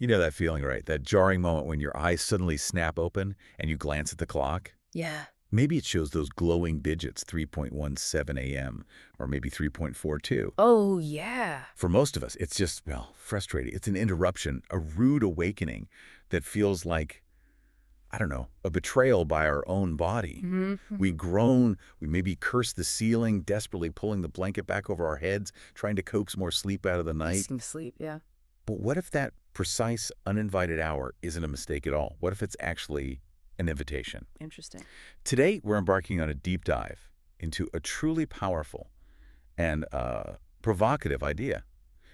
You know that feeling, right? That jarring moment when your eyes suddenly snap open and you glance at the clock? Yeah. Maybe it shows those glowing digits, 3.17 a.m. or maybe 3.42. Oh, yeah. For most of us, it's just, well, frustrating. It's an interruption, a rude awakening that feels like, I don't know, a betrayal by our own body. We Mm-hmm. groan, we maybe curse the ceiling, desperately pulling the blanket back over our heads, trying to coax more sleep out of the night. Racing to sleep, yeah. But what if that precise, uninvited hour isn't a mistake at all? What if it's actually an invitation? Interesting. Today, we're embarking on a deep dive into a truly powerful and provocative idea.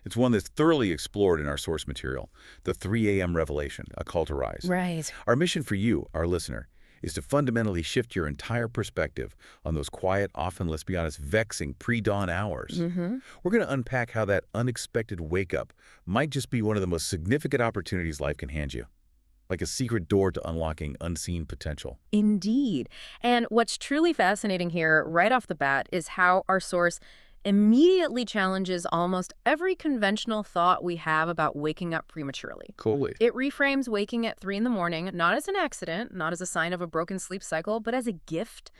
It's one that's thoroughly explored in our source material, the 3 a.m. revelation, a call to rise. Right. Our mission for you, our listener, is to fundamentally shift your entire perspective on those quiet, often, let's be honest, vexing pre-dawn hours. Mm-hmm. We're going to unpack how that unexpected wake-up might just be one of the most significant opportunities life can hand you, like a secret door to unlocking unseen potential. Indeed. And what's truly fascinating here, right off the bat, is how our source immediately challenges almost every conventional thought we have about waking up prematurely. Coolly. It reframes waking at 3 in the morning, not as an accident, not as a sign of a broken sleep cycle, but as a gift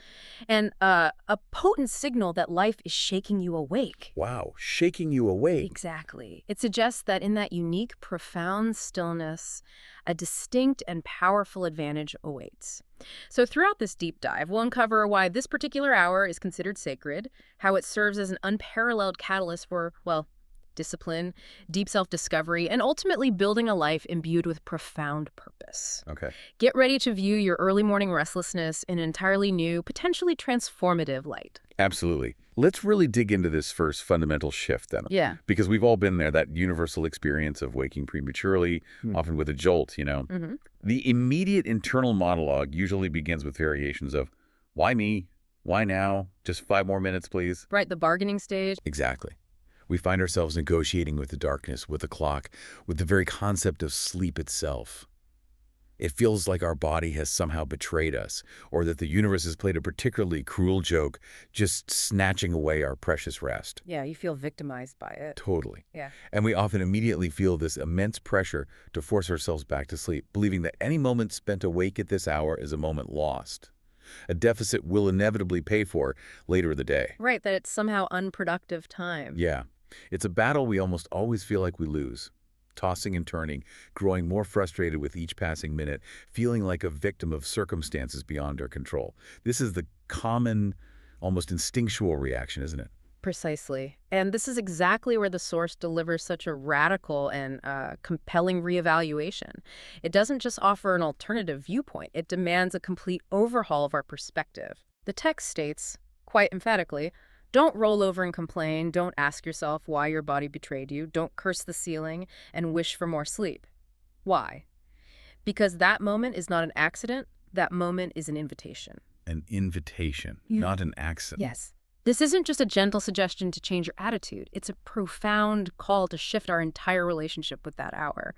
and a potent signal that life is shaking you awake. Wow, shaking you awake. Exactly. It suggests that in that unique, profound stillness, a distinct and powerful advantage awaits. So throughout this deep dive, we'll uncover why this particular hour is considered sacred, how it serves as an unparalleled catalyst for, well, discipline, deep self-discovery, and ultimately building a life imbued with profound purpose. Okay. Get ready to view your early morning restlessness in an entirely new, potentially transformative light. Absolutely. Let's really dig into this first fundamental shift then. Yeah. Because we've all been there, that universal experience of waking prematurely, often with a jolt, you know. Mm-hmm. The immediate internal monologue usually begins with variations of, why me? Why now? Just 5 more minutes, please. Right, the bargaining stage. Exactly. We find ourselves negotiating with the darkness, with the clock, with the very concept of sleep itself. It feels like our body has somehow betrayed us, or that the universe has played a particularly cruel joke, just snatching away our precious rest. Yeah, you feel victimized by it. Totally. Yeah. And we often immediately feel this immense pressure to force ourselves back to sleep, believing that any moment spent awake at this hour is a moment lost, a deficit we'll inevitably pay for later in the day. Right, that it's somehow unproductive time. Yeah, it's a battle we almost always feel like we lose. Tossing and turning, growing more frustrated with each passing minute, feeling like a victim of circumstances beyond our control. This is the common, almost instinctual reaction, isn't it? Precisely. And this is exactly where the source delivers such a radical and compelling reevaluation. It doesn't just offer an alternative viewpoint, it demands a complete overhaul of our perspective. The text states, quite emphatically, don't roll over and complain, don't ask yourself why your body betrayed you, don't curse the ceiling and wish for more sleep. Why? Because that moment is not an accident, that moment is an invitation. An invitation, Yeah. not an accident. Yes. This isn't just a gentle suggestion to change your attitude. It's a profound call to shift our entire relationship with that hour.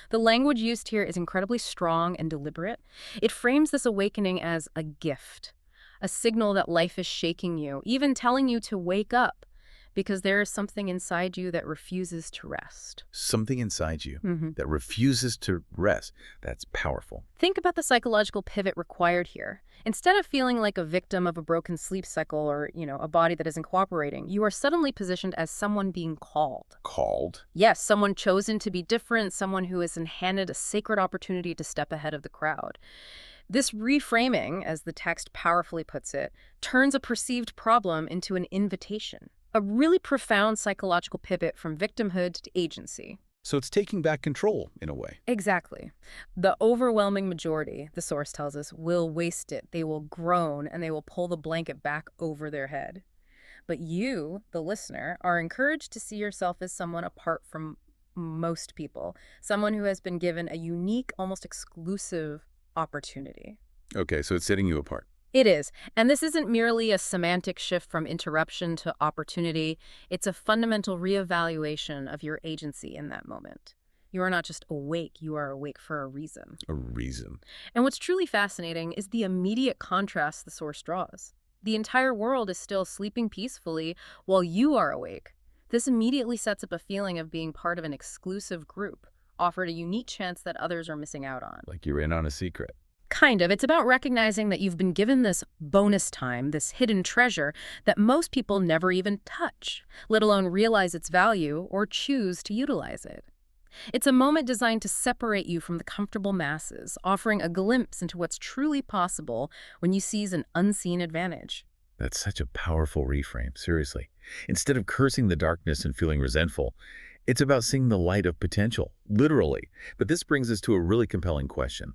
The language used here is incredibly strong and deliberate. It frames this awakening as a gift, a signal that life is shaking you, even telling you to wake up, because there is something inside you that refuses to rest. Something inside you Mm-hmm. that refuses to rest. That's powerful. Think about the psychological pivot required here. Instead of feeling like a victim of a broken sleep cycle or, a body that isn't cooperating, you are suddenly positioned as someone being called. Called? Yes, someone chosen to be different, someone who is handed a sacred opportunity to step ahead of the crowd. This reframing, as the text powerfully puts it, turns a perceived problem into an invitation. A really profound psychological pivot from victimhood to agency. So it's taking back control, in a way. Exactly. The overwhelming majority, the source tells us, will waste it. They will groan and they will pull the blanket back over their head. But you, the listener, are encouraged to see yourself as someone apart from most people, someone who has been given a unique, almost exclusive opportunity. Okay, so it's setting you apart. It is. And this isn't merely a semantic shift from interruption to opportunity. It's a fundamental reevaluation of your agency in that moment. You are not just awake, you are awake for a reason. A reason. And what's truly fascinating is the immediate contrast the source draws. The entire world is still sleeping peacefully while you are awake. This immediately sets up a feeling of being part of an exclusive group, offered a unique chance that others are missing out on. Like you're in on a secret. Kind of. It's about recognizing that you've been given this bonus time, this hidden treasure that most people never even touch, let alone realize its value or choose to utilize it. It's a moment designed to separate you from the comfortable masses, offering a glimpse into what's truly possible when you seize an unseen advantage. That's such a powerful reframe, seriously. Instead of cursing the darkness and feeling resentful, it's about seeing the light of potential, literally. But this brings us to a really compelling question.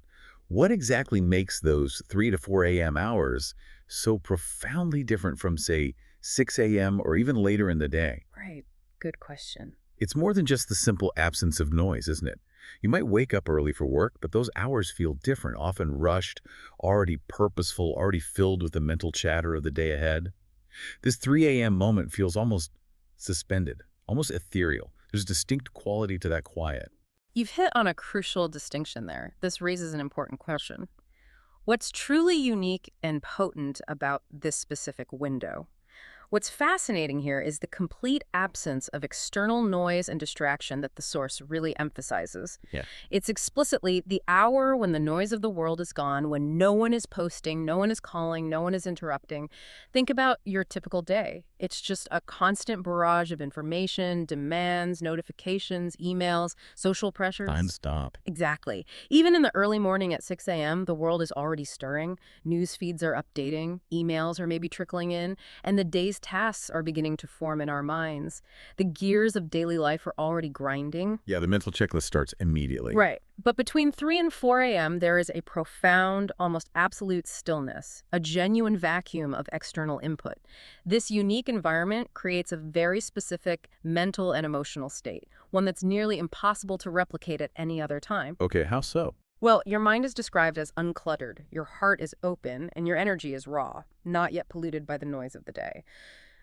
What exactly makes those 3 to 4 a.m. hours so profoundly different from, say, 6 a.m. or even later in the day? Right. Good question. It's more than just the simple absence of noise, isn't it? You might wake up early for work, but those hours feel different, often rushed, already purposeful, already filled with the mental chatter of the day ahead. This 3 a.m. moment feels almost suspended, almost ethereal. There's a distinct quality to that quiet. You've hit on a crucial distinction there. This raises an important question. What's truly unique and potent about this specific window? What's fascinating here is the complete absence of external noise and distraction that the source really emphasizes. Yeah. It's explicitly the hour when the noise of the world is gone, when no one is posting, no one is calling, no one is interrupting. Think about your typical day. It's just a constant barrage of information, demands, notifications, emails, social pressures. Time to stop. Exactly. Even in the early morning at 6 a.m., the world is already stirring. News feeds are updating, emails are maybe trickling in, and the day's tasks are beginning to form in our minds. The gears of daily life are already grinding. Yeah, the mental checklist starts immediately. Right. But between 3 and 4 a.m., there is a profound, almost absolute stillness, a genuine vacuum of external input. This unique environment creates a very specific mental and emotional state, one that's nearly impossible to replicate at any other time. Okay, how so? Well, your mind is described as uncluttered, your heart is open, and your energy is raw, not yet polluted by the noise of the day.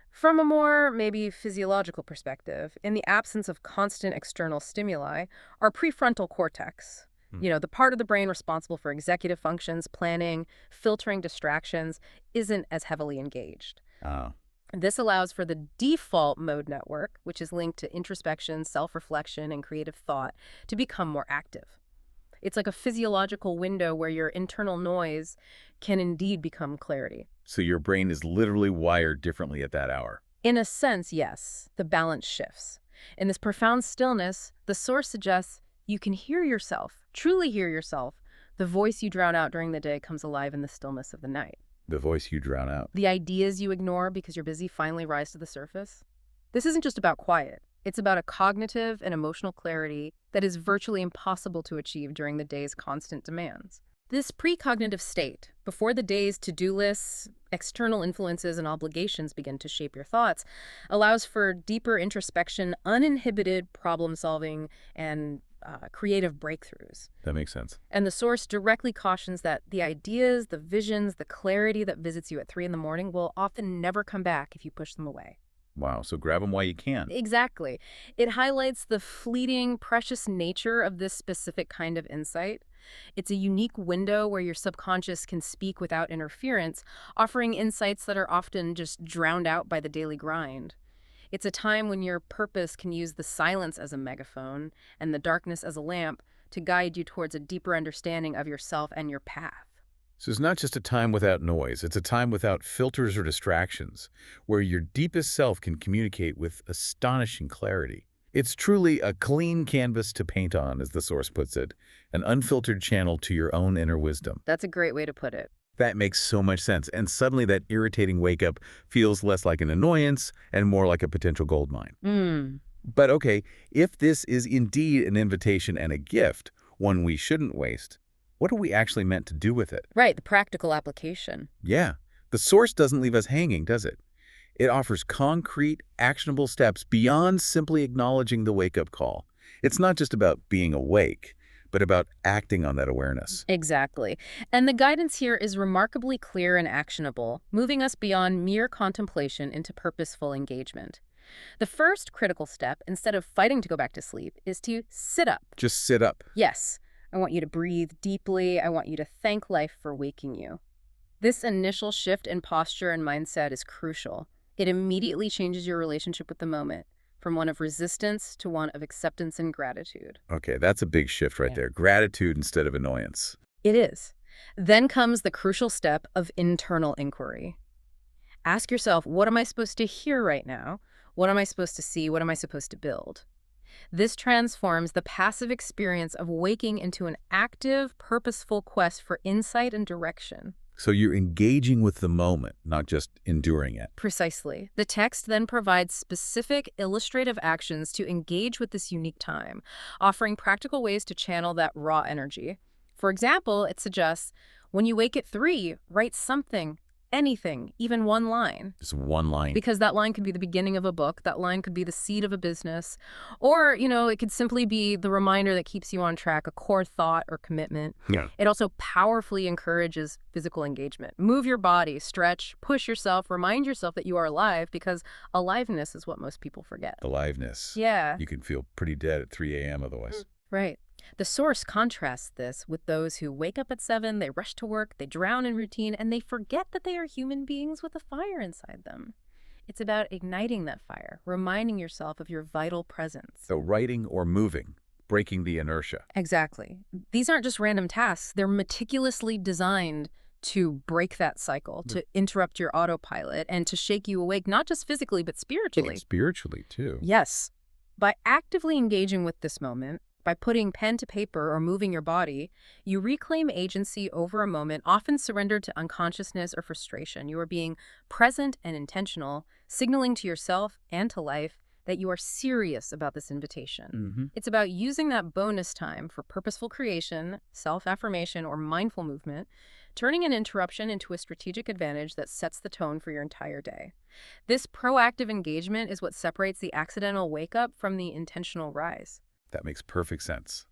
From a more, maybe, physiological perspective, in the absence of constant external stimuli, our prefrontal cortex, the part of the brain responsible for executive functions, planning, filtering distractions, isn't as heavily engaged. Oh. This allows for the default mode network, which is linked to introspection, self-reflection, and creative thought, to become more active. It's like a physiological window where your internal noise can indeed become clarity. So your brain is literally wired differently at that hour. In a sense, yes, the balance shifts. In this profound stillness, the source suggests you can hear yourself, truly hear yourself. The voice you drown out during the day comes alive in the stillness of the night. The voice you drown out. The ideas you ignore because you're busy finally rise to the surface. This isn't just about quiet. It's about a cognitive and emotional clarity that is virtually impossible to achieve during the day's constant demands. This precognitive state, before the day's to-do lists, external influences, and obligations begin to shape your thoughts, allows for deeper introspection, uninhibited problem-solving, and creative breakthroughs. That makes sense. And the source directly cautions that the ideas, the visions, the clarity that visits you at 3 in the morning will often never come back if you push them away. Wow, so grab them while you can. Exactly. It highlights the fleeting, precious nature of this specific kind of insight. It's a unique window where your subconscious can speak without interference, offering insights that are often just drowned out by the daily grind. It's a time when your purpose can use the silence as a megaphone and the darkness as a lamp to guide you towards a deeper understanding of yourself and your path. So it's not just a time without noise. It's a time without filters or distractions, where your deepest self can communicate with astonishing clarity. It's truly a clean canvas to paint on, as the source puts it, an unfiltered channel to your own inner wisdom. That's a great way to put it. That makes so much sense, and suddenly that irritating wake-up feels less like an annoyance and more like a potential goldmine. But okay, if this is indeed an invitation and a gift, one we shouldn't waste, what are we actually meant to do with it? Right, the practical application. Yeah, the source doesn't leave us hanging, does it? It offers concrete, actionable steps beyond simply acknowledging the wake-up call. It's not just about being awake, but about acting on that awareness. Exactly. And the guidance here is remarkably clear and actionable, moving us beyond mere contemplation into purposeful engagement. The first critical step, instead of fighting to go back to sleep, is to sit up. Just sit up. Yes, I want you to breathe deeply. I want you to thank life for waking you. This initial shift in posture and mindset is crucial. It immediately changes your relationship with the moment, from one of resistance to one of acceptance and gratitude. Okay, that's a big shift right there. Gratitude instead of annoyance. It is. Then comes the crucial step of internal inquiry. Ask yourself, what am I supposed to hear right now? What am I supposed to see? What am I supposed to build? This transforms the passive experience of waking into an active, purposeful quest for insight and direction. So you're engaging with the moment, not just enduring it. Precisely. The text then provides specific illustrative actions to engage with this unique time, offering practical ways to channel that raw energy. For example, it suggests, when you wake at 3, write something, anything, even one line. Just one line. Because that line could be the beginning of a book, that line could be the seed of a business, or, it could simply be the reminder that keeps you on track, a core thought or commitment. Yeah. It also powerfully encourages physical engagement. Move your body, stretch, push yourself, remind yourself that you are alive, because aliveness is what most people forget. Aliveness. Yeah. You can feel pretty dead at 3 a.m. otherwise. Right. The source contrasts this with those who wake up at 7, they rush to work, they drown in routine, and they forget that they are human beings with a fire inside them. It's about igniting that fire, reminding yourself of your vital presence. So writing or moving, breaking the inertia. Exactly. These aren't just random tasks. They're meticulously designed to break that cycle, to interrupt your autopilot, and to shake you awake, not just physically, but spiritually. Spiritually, too. Yes. By actively engaging with this moment, by putting pen to paper or moving your body, you reclaim agency over a moment often surrendered to unconsciousness or frustration. You are being present and intentional, signaling to yourself and to life that you are serious about this invitation. It's about using that bonus time for purposeful creation, self-affirmation, or mindful movement, turning an interruption into a strategic advantage that sets the tone for your entire day. This proactive engagement is what separates the accidental wake-up from the intentional rise. That makes perfect sense.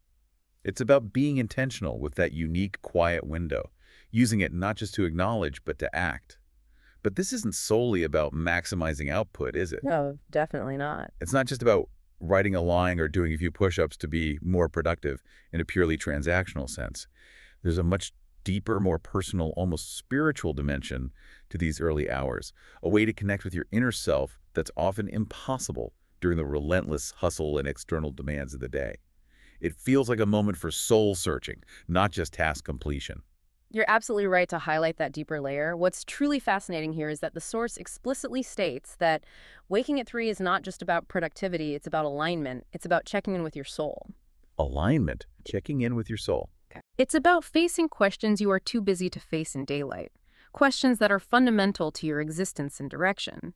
It's about being intentional with that unique, quiet window, using it not just to acknowledge, but to act. But this isn't solely about maximizing output, is it? No, definitely not. It's not just about writing a line or doing a few push-ups to be more productive in a purely transactional sense. There's a much deeper, more personal, almost spiritual dimension to these early hours, a way to connect with your inner self that's often impossible during the relentless hustle and external demands of the day. It feels like a moment for soul-searching, not just task completion. You're absolutely right to highlight that deeper layer. What's truly fascinating here is that the source explicitly states that waking at 3 is not just about productivity, it's about alignment. It's about checking in with your soul. Alignment, checking in with your soul. It's about facing questions you are too busy to face in daylight, questions that are fundamental to your existence and direction.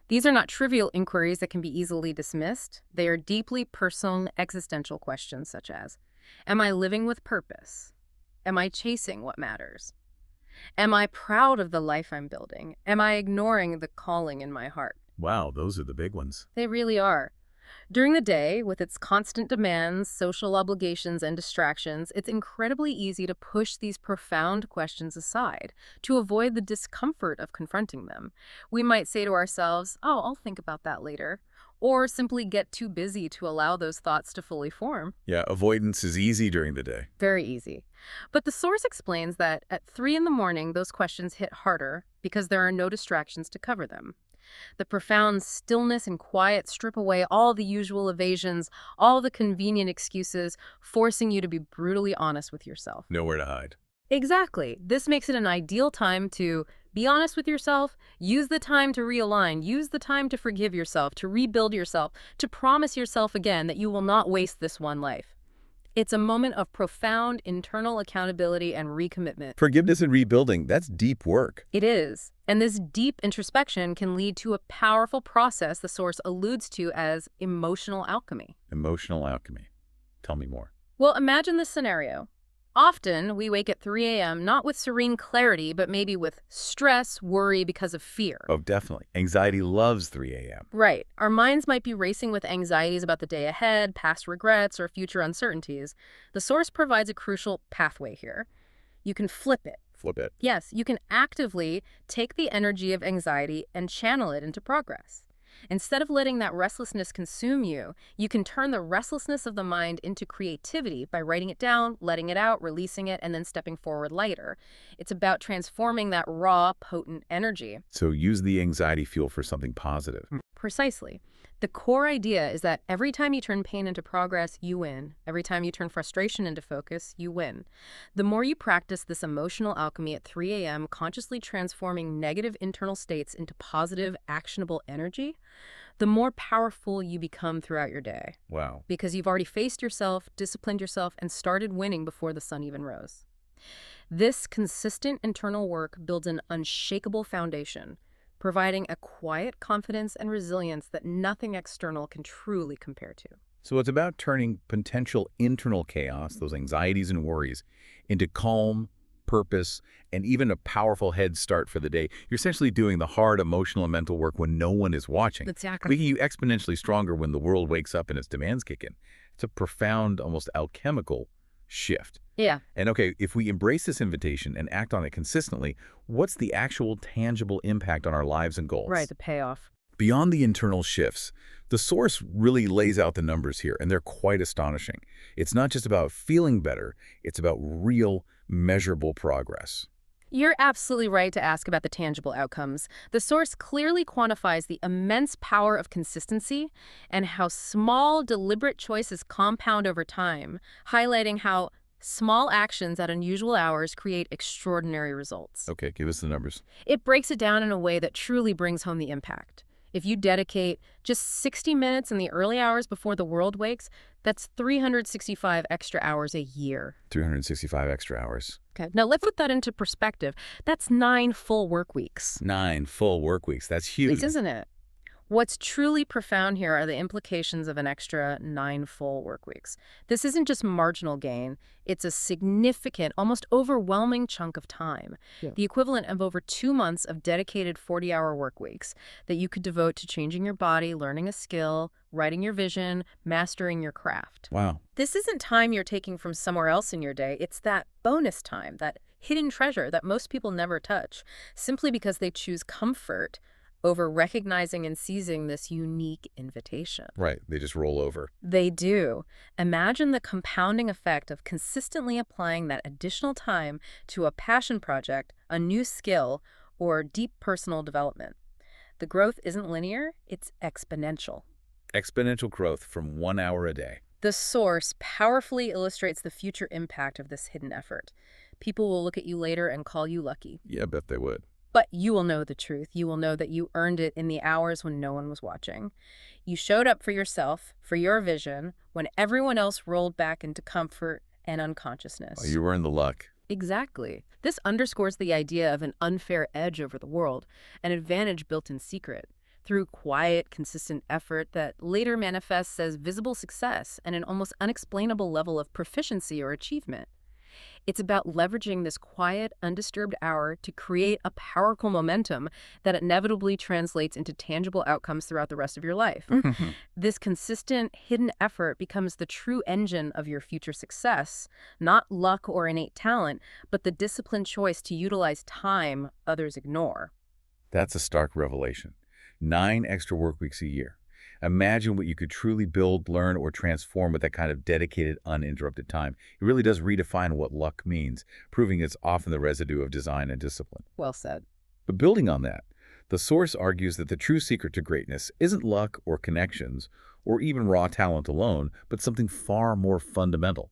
These are not trivial inquiries that can be easily dismissed. They are deeply personal, existential questions such as, am I living with purpose? Am I chasing what matters? Am I proud of the life I'm building? Am I ignoring the calling in my heart? Wow, those are the big ones. They really are. During the day, with its constant demands, social obligations, and distractions, it's incredibly easy to push these profound questions aside, to avoid the discomfort of confronting them. We might say to ourselves, oh, I'll think about that later, or simply get too busy to allow those thoughts to fully form. Yeah, avoidance is easy during the day. Very easy. But the source explains that at 3 in the morning, those questions hit harder because there are no distractions to cover them. The profound stillness and quiet strip away all the usual evasions, all the convenient excuses, forcing you to be brutally honest with yourself. Nowhere to hide. Exactly. This makes it an ideal time to be honest with yourself, use the time to realign, use the time to forgive yourself, to rebuild yourself, to promise yourself again that you will not waste this one life. It's a moment of profound internal accountability and recommitment. Forgiveness and rebuilding, that's deep work. It is. And this deep introspection can lead to a powerful process the source alludes to as emotional alchemy. Emotional alchemy. Tell me more. Well, imagine this scenario. Often, we wake at 3 a.m. not with serene clarity, but maybe with stress, worry because of fear. Oh, definitely. Anxiety loves 3 a.m. Right. Our minds might be racing with anxieties about the day ahead, past regrets, or future uncertainties. The source provides a crucial pathway here. You can flip it. Flip it. Yes, you can actively take the energy of anxiety and channel it into progress. Instead of letting that restlessness consume you, you can turn the restlessness of the mind into creativity by writing it down, letting it out, releasing it, and then stepping forward lighter. It's about transforming that raw, potent energy. So use the anxiety fuel for something positive. Precisely. The core idea is that every time you turn pain into progress, you win. Every time you turn frustration into focus, you win. The more you practice this emotional alchemy at 3 a.m., consciously transforming negative internal states into positive, actionable energy, the more powerful you become throughout your day. Wow. Because you've already faced yourself, disciplined yourself, and started winning before the sun even rose. This consistent internal work builds an unshakable foundation, providing a quiet confidence and resilience that nothing external can truly compare to. So it's about turning potential internal chaos, those anxieties and worries, into calm, purpose, and even a powerful head start for the day. You're essentially doing the hard emotional and mental work when no one is watching, Exactly. making you exponentially stronger when the world wakes up and its demands kick in. It's a profound, almost alchemical shift. Yeah. And okay, if we embrace this invitation and act on it consistently, what's the actual tangible impact on our lives and goals? Right, the payoff. Beyond the internal shifts, the source really lays out the numbers here, and they're quite astonishing. It's not just about feeling better, it's about real, measurable progress. You're absolutely right to ask about the tangible outcomes. The source clearly quantifies the immense power of consistency and how small, deliberate choices compound over time, highlighting how small actions at unusual hours create extraordinary results. Okay, give us the numbers. It breaks it down in a way that truly brings home the impact. If you dedicate just 60 minutes in the early hours before the world wakes, that's 365 extra hours a year. 365 extra hours. Okay, now let's put that into perspective. That's 9 full work weeks. 9 full work weeks. That's huge. Isn't it? What's truly profound here are the implications of an extra 9 full work weeks. This isn't just marginal gain. It's a significant, almost overwhelming chunk of time. Yeah. The equivalent of over 2 months of dedicated 40-hour work weeks that you could devote to changing your body, learning a skill, writing your vision, mastering your craft. Wow. This isn't time you're taking from somewhere else in your day. It's that bonus time, that hidden treasure that most people never touch, simply because they choose comfort over recognizing and seizing this unique invitation. Right, they just roll over. They do. Imagine the compounding effect of consistently applying that additional time to a passion project, a new skill, or deep personal development. The growth isn't linear, it's exponential. Exponential growth from 1 hour a day. The source powerfully illustrates the future impact of this hidden effort. People will look at you later and call you lucky. Yeah, I bet they would. But you will know the truth. You will know that you earned it in the hours when no one was watching. You showed up for yourself, for your vision, when everyone else rolled back into comfort and unconsciousness. Oh, you earned the luck. Exactly. This underscores the idea of an unfair edge over the world, an advantage built in secret, through quiet, consistent effort that later manifests as visible success and an almost unexplainable level of proficiency or achievement. It's about leveraging this quiet, undisturbed hour to create a powerful momentum that inevitably translates into tangible outcomes throughout the rest of your life. This consistent, hidden effort becomes the true engine of your future success, not luck or innate talent, but the disciplined choice to utilize time others ignore. That's a stark revelation. 9 extra work weeks a year. Imagine what you could truly build, learn, or transform with that kind of dedicated, uninterrupted time. It really does redefine what luck means, proving it's often the residue of design and discipline. Well said. But building on that, the source argues that the true secret to greatness isn't luck or connections, or even raw talent alone, but something far more fundamental.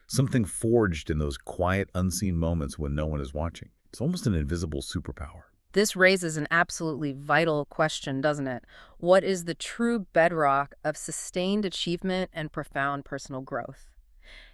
Something forged in those quiet, unseen moments when no one is watching. It's almost an invisible superpower. This raises an absolutely vital question, doesn't it? What is the true bedrock of sustained achievement and profound personal growth?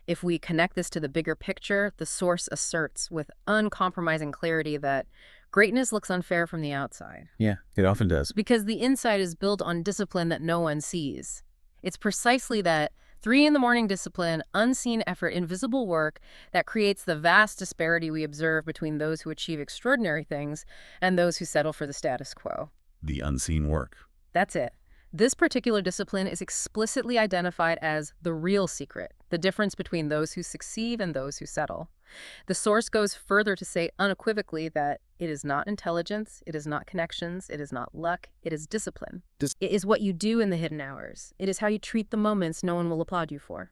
If we connect this to the bigger picture, the source asserts with uncompromising clarity that greatness looks unfair from the outside. Yeah, it often does. Because the inside is built on discipline that no one sees. It's precisely that 3 in the morning discipline, unseen effort, invisible work that creates the vast disparity we observe between those who achieve extraordinary things and those who settle for the status quo. The unseen work. That's it. This particular discipline is explicitly identified as the real secret, the difference between those who succeed and those who settle. The source goes further to say unequivocally that it is not intelligence, it is not connections, it is not luck, it is discipline. It is what you do in the hidden hours. It is how you treat the moments no one will applaud you for.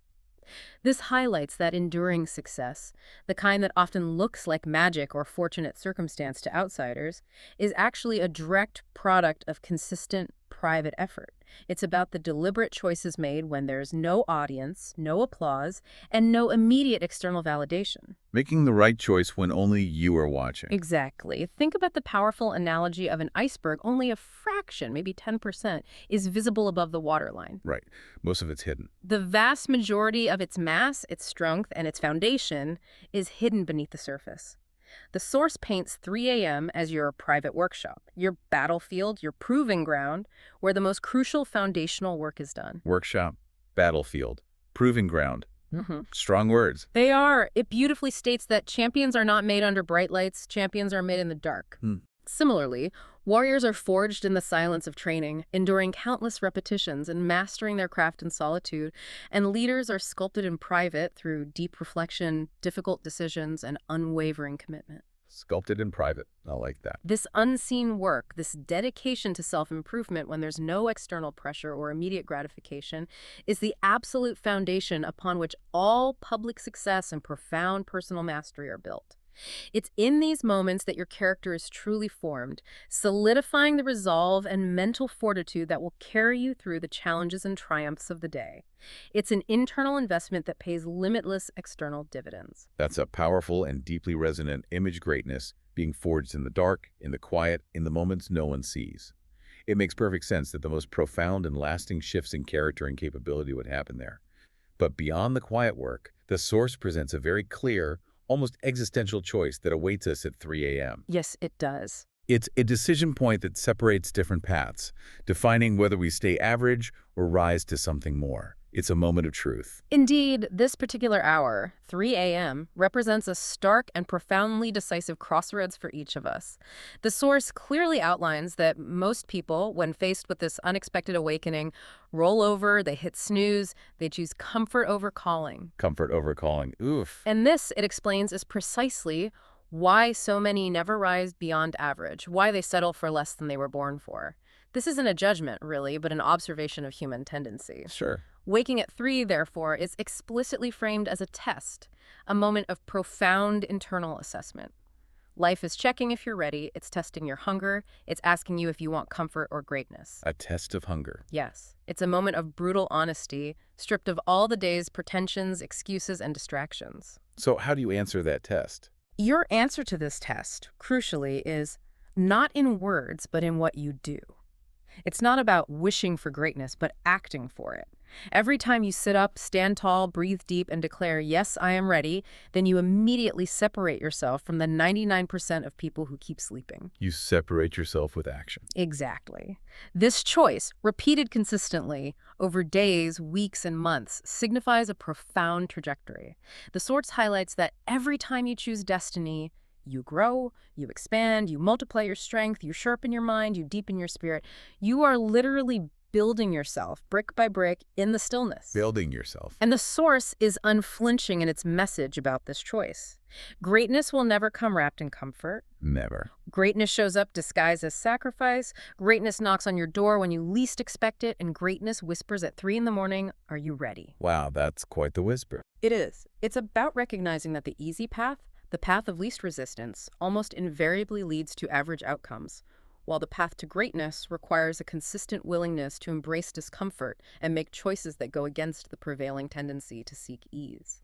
This highlights that enduring success, the kind that often looks like magic or fortunate circumstance to outsiders, is actually a direct product of consistent, private effort. It's about the deliberate choices made when there's no audience, no applause, and no immediate external validation. Making the right choice when only you are watching. Exactly. Think about the powerful analogy of an iceberg. Only a fraction, maybe 10%, is visible above the waterline. Right. Most of it's hidden. The vast majority of its mass, its strength, and its foundation is hidden beneath the surface. The source paints 3 a.m. as your private workshop, your battlefield, your proving ground, where the most crucial foundational work is done. Workshop, battlefield, proving ground. Mm-hmm. Strong words. They are. It beautifully states that champions are not made under bright lights, champions are made in the dark. Similarly, warriors are forged in the silence of training, enduring countless repetitions and mastering their craft in solitude, and leaders are sculpted in private through deep reflection, difficult decisions, and unwavering commitment. Sculpted in private. I like that. This unseen work, this dedication to self-improvement when there's no external pressure or immediate gratification, is the absolute foundation upon which all public success and profound personal mastery are built. It's in these moments that your character is truly formed, solidifying the resolve and mental fortitude that will carry you through the challenges and triumphs of the day. It's an internal investment that pays limitless external dividends. That's a powerful and deeply resonant image greatness being forged in the dark, in the quiet, in the moments no one sees. It makes perfect sense that the most profound and lasting shifts in character and capability would happen there. But beyond the quiet work, the source presents a very clear, almost existential choice that awaits us at 3 a.m. Yes, it does. It's a decision point that separates different paths, defining whether we stay average or rise to something more. It's a moment of truth. Indeed, this particular hour, 3 a.m., represents a stark and profoundly decisive crossroads for each of us. The source clearly outlines that most people, when faced with this unexpected awakening, roll over, they hit snooze, they choose comfort over calling. Comfort over calling. Oof. And this, it explains, is precisely why so many never rise beyond average, why they settle for less than they were born for. This isn't a judgment, really, but an observation of human tendency. Sure. Waking at 3, therefore, is explicitly framed as a test, a moment of profound internal assessment. Life is checking if you're ready, it's testing your hunger, it's asking you if you want comfort or greatness. A test of hunger. Yes, it's a moment of brutal honesty, stripped of all the day's pretensions, excuses, and distractions. So how do you answer that test? Your answer to this test, crucially, is not in words, but in what you do. It's not about wishing for greatness, but acting for it. Every time you sit up, stand tall, breathe deep, and declare, yes, I am ready, then you immediately separate yourself from the 99% of people who keep sleeping. You separate yourself with action. Exactly. This choice, repeated consistently over days, weeks, and months, signifies a profound trajectory. The source highlights that every time you choose destiny, you grow, you expand, you multiply your strength, you sharpen your mind, you deepen your spirit. You are literally building yourself brick by brick in the stillness. Building yourself. And the source is unflinching in its message about this choice. Greatness will never come wrapped in comfort. Never. Greatness shows up disguised as sacrifice. Greatness knocks on your door when you least expect it. And greatness whispers at 3 in the morning, are you ready? Wow, that's quite the whisper. It is. It's about recognizing that the easy path, the path of least resistance, almost invariably leads to average outcomes, while the path to greatness requires a consistent willingness to embrace discomfort and make choices that go against the prevailing tendency to seek ease.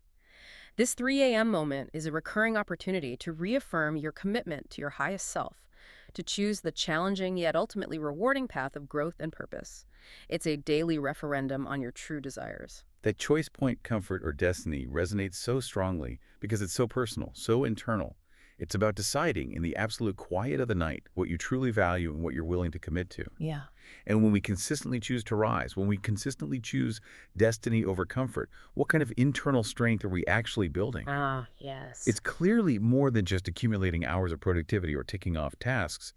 This 3 a.m. moment is a recurring opportunity to reaffirm your commitment to your highest self, to choose the challenging yet ultimately rewarding path of growth and purpose. It's a daily referendum on your true desires. That choice point, comfort, or destiny resonates so strongly because it's so personal, so internal. It's about deciding in the absolute quiet of the night what you truly value and what you're willing to commit to. Yeah. And when we consistently choose to rise, when we consistently choose destiny over comfort, what kind of internal strength are we actually building? Ah, yes. It's clearly more than just accumulating hours of productivity or ticking off tasks.